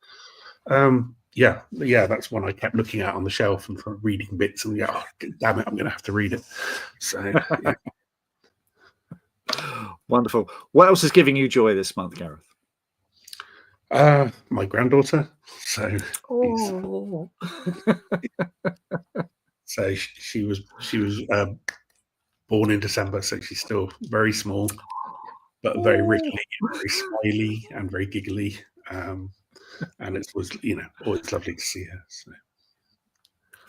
Yeah, that's one I kept looking at on the shelf and reading bits, and oh, damn it, I'm going to have to read it. So, yeah. Wonderful. What else is giving you joy this month, Gareth? My granddaughter. So, so she was born in December, so she's still very small, but very wriggly, very smiley, and very giggly. And it was, you know, always lovely to see her. So.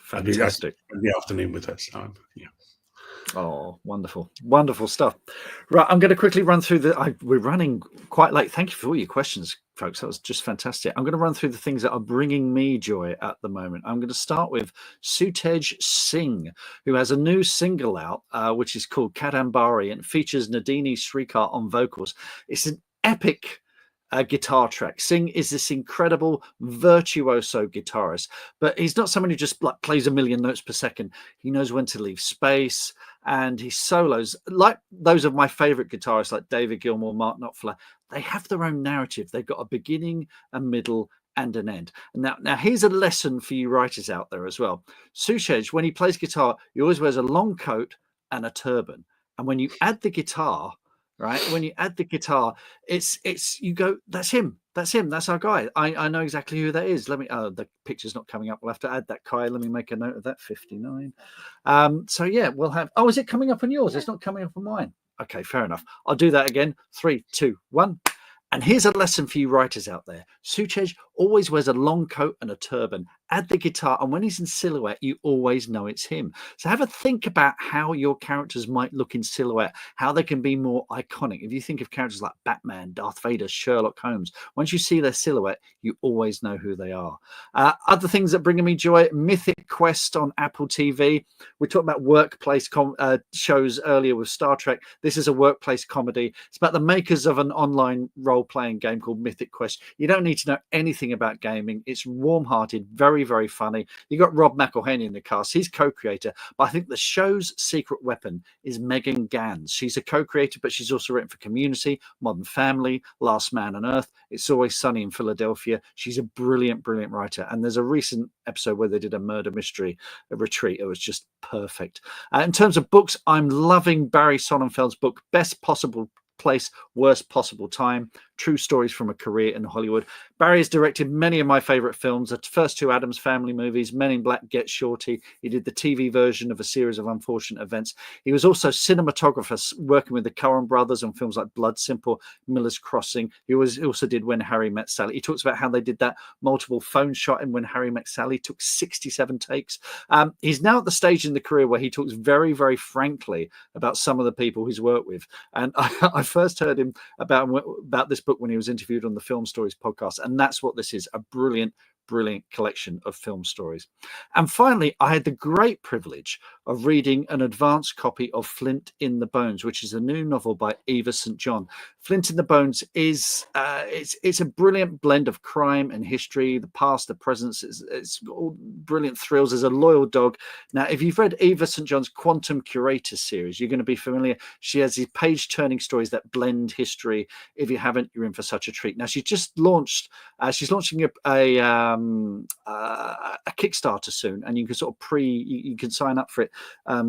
Fantastic. In the afternoon with her, so yeah. Oh, wonderful. Wonderful stuff. Right, I'm going to quickly run through we're running quite late. Thank you for all your questions, folks. That was just fantastic. I'm going to run through the things that are bringing me joy at the moment. I'm going to start with Sutej Singh, who has a new single out, which is called Kadambari, and features Nadini Srikar on vocals. It's an epic guitar track. Singh is this incredible virtuoso guitarist, but he's not someone who just like plays a million notes per second. He knows when to leave space, and his solos, like those of my favorite guitarists like David Gilmour, Mark Knopfler, they have their own narrative. They've got a beginning, a middle, and an end. Now here's a lesson for you writers out there as well. Suchej, when he plays guitar, he always wears a long coat and a turban. And when you add the guitar, right, when you add the guitar, it's you go, that's him, that's our guy. I know exactly who that is. Let me, the picture's not coming up, we'll have to add that, Kai. Let me make a note of that. 59. So yeah, we'll have, oh, is it coming up on yours? It's not coming up on mine. Okay, fair enough. I'll do that again. 3, 2, 1. And here's a lesson for you writers out there. Suchej always wears a long coat and a turban. Add the guitar, and when he's in silhouette, you always know it's him. So have a think about how your characters might look in silhouette, how they can be more iconic. If you think of characters like Batman, Darth Vader, Sherlock Holmes, once you see their silhouette, you always know who they are. Other things that bring me joy, Mythic Quest on Apple TV. We talked about workplace shows earlier with Star Trek. This is a workplace comedy. It's about the makers of an online role-playing game called Mythic Quest. You don't need to know anything about gaming. It's warm-hearted, very, very funny. You got Rob McElhenney in the cast. He's co-creator, but I think the show's secret weapon is Megan Gans. She's a co-creator, but she's also written for Community, Modern Family, Last Man on Earth, It's Always Sunny in Philadelphia. She's a brilliant, brilliant writer. And there's a recent episode where they did a murder mystery retreat. It was just perfect. In terms of books, I'm loving Barry Sonnenfeld's book, Best Possible Place, Worst Possible Time, True Stories from a Career in Hollywood. Barry has directed many of my favorite films, the first 2 Addams Family movies, Men in Black, Get Shorty. He did the TV version of A Series of Unfortunate Events. He was also cinematographer working with the Coen brothers on films like Blood Simple, Miller's Crossing. He also did When Harry Met Sally. He talks about how they did that multiple phone shot in When Harry Met Sally. Took 67 takes. He's now at the stage in the career where he talks very, very frankly about some of the people he's worked with. And I first heard him about this book when he was interviewed on the Film Stories podcast, and that's what this is, a brilliant collection of film stories. And finally, I had the great privilege of reading an advanced copy of Flint in the Bones, which is a new novel by Eva St. John. Flint in the Bones is it's a brilliant blend of crime and history, the past, the present. It's all brilliant thrills. There's a loyal dog. Now, if you've read Eva St. John's Quantum Curators series, you're going to be familiar. She has these page-turning stories that blend history. If you haven't, you're in for such a treat. Now, she just launched. She's launching a Kickstarter soon, and you can sort of you can sign up for it,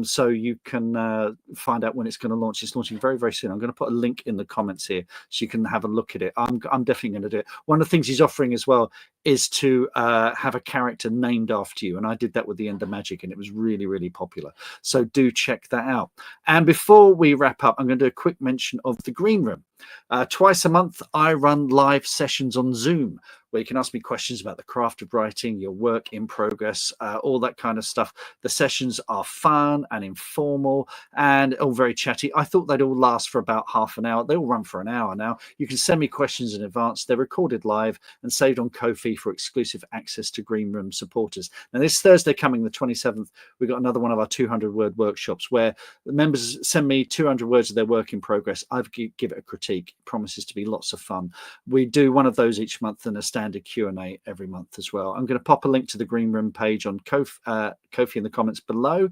so you can find out when it's going to launch. It's launching very, very soon. I'm going to put a link in the comments here so you can have a look at it. I'm definitely going to do it. One of the things he's offering as well is to have a character named after you, and I did that with The End of Magic, and it was really, really popular. So do check that out. And before we wrap up, I'm going to do a quick mention of the Green Room. Twice a month, I run live sessions on Zoom where you can ask me questions about the craft of writing, your work in progress, all that kind of stuff. The sessions are fun and informal and all very chatty. I thought they'd all last for about half an hour. They all run for an hour now. You can send me questions in advance. They're recorded live and saved on Ko-fi for exclusive access to Green Room supporters. Now, this Thursday coming, the 27th, we've got another one of our 200-word workshops where the members send me 200 words of their work in progress. I give it a critique. It promises to be lots of fun. We do one of those each month and a standard Q&A every month as well. I'm going to pop a link to the Green Room page on Ko-fi in the comments below,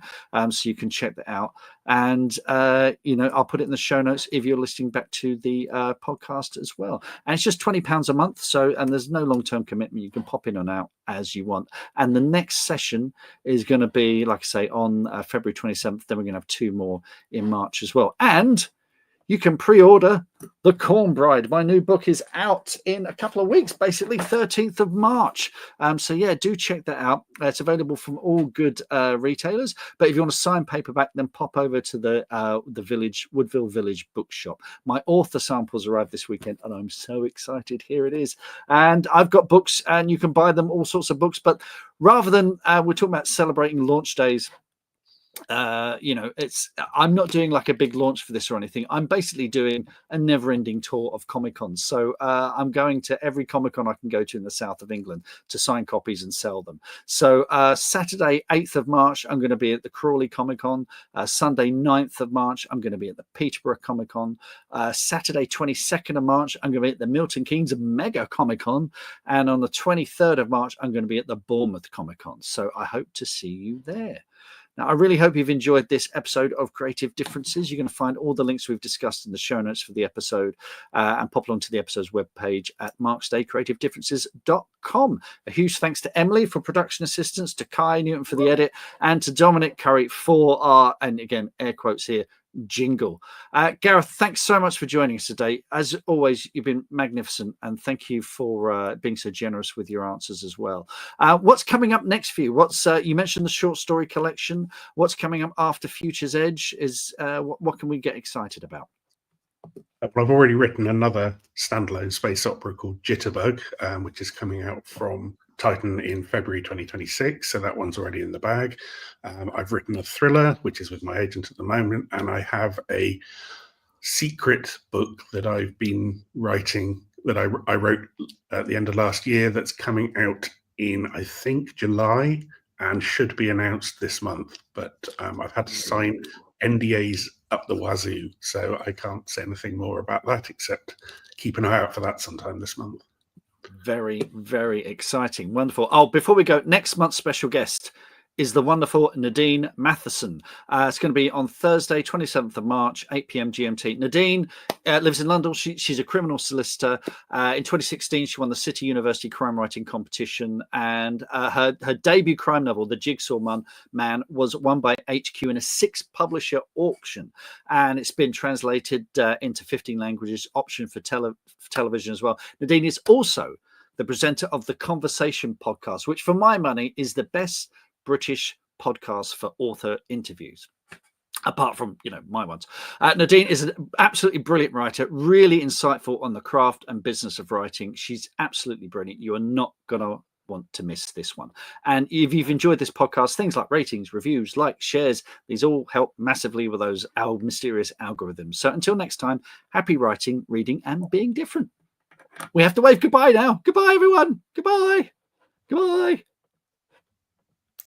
so you can check that out. And I'll put it in the show notes if you're listening back to the podcast as well. And it's just £20 a month, and there's no long-term commitment. You can pop in and out as you want. And the next session is going to be, like I say, on February 27th. Then we're going to have 2 more in March as well. And you can pre-order The Corn Bride. My new book is out in a couple of weeks, basically 13th of March. So yeah, do check that out. It's available from all good retailers. But if you want a signed paperback, then pop over to the Woodville Village bookshop. My author samples arrived this weekend, and I'm so excited. Here it is. And I've got books, and you can buy them, all sorts of books. But rather than we're talking about celebrating launch days, I'm not doing like a big launch for this or anything. I'm basically doing a never-ending tour of Comic-Cons. So I'm going to every Comic-Con I can go to in the south of England to sign copies and sell them. So Saturday 8th of March I'm going to be at the Crawley Comic-Con. Sunday 9th of March I'm going to be at the Peterborough Comic-Con. Saturday 22nd of March I'm going to be at the Milton Keynes Mega Comic-Con, and on the 23rd of March I'm going to be at the Bournemouth Comic-Con. So I hope to see you there. Now, I really hope you've enjoyed this episode of Creative Differences. You're going to find all the links we've discussed in the show notes for the episode, and pop along to the episode's webpage at marksdaycreativedifferences.com. gmail.com. A huge thanks to Emily for production assistance, to Kai Newton for the edit, and to Dominic Curry for our, and again, air quotes here, jingle. Gareth, thanks so much for joining us today. As always, you've been magnificent, and thank you for being so generous with your answers as well. What's coming up next for you? What's you mentioned the short story collection. What's coming up after Future's Edge? Is what can we get excited about? Well, I've already written another standalone space opera called Jitterbug, which is coming out from Titan in February 2026. So that one's already in the bag. I've written a thriller, which is with my agent at the moment, and I have a secret book that I've been writing that I wrote at the end of last year that's coming out in, I think, July and should be announced this month. But I've had to sign NDAs up the wazoo, so I can't say anything more about that except keep an eye out for that sometime this month. Very, very exciting. Wonderful. Oh, before we go, next month's special guest is the wonderful Nadine Matheson. It's going to be on Thursday, 27th of March, 8 p.m. GMT. Nadine lives in London. She's a criminal solicitor. In 2016, she won the City University crime writing competition, and her debut crime novel, The Jigsaw Man, was won by HQ in a 6-publisher auction, and it's been translated into 15 languages, option for television as well. Nadine is also the presenter of the Conversation podcast, which for my money is the best British podcast for author interviews, apart from my ones. Nadine is an absolutely brilliant writer, really insightful on the craft and business of writing. She's absolutely brilliant. You are not gonna want to miss this one. And if you've enjoyed this podcast, things like ratings, reviews, likes, shares, these all help massively with those mysterious algorithms. So until next time, happy writing, reading, and being different. We have to wave goodbye now. Goodbye, everyone. Goodbye. Goodbye.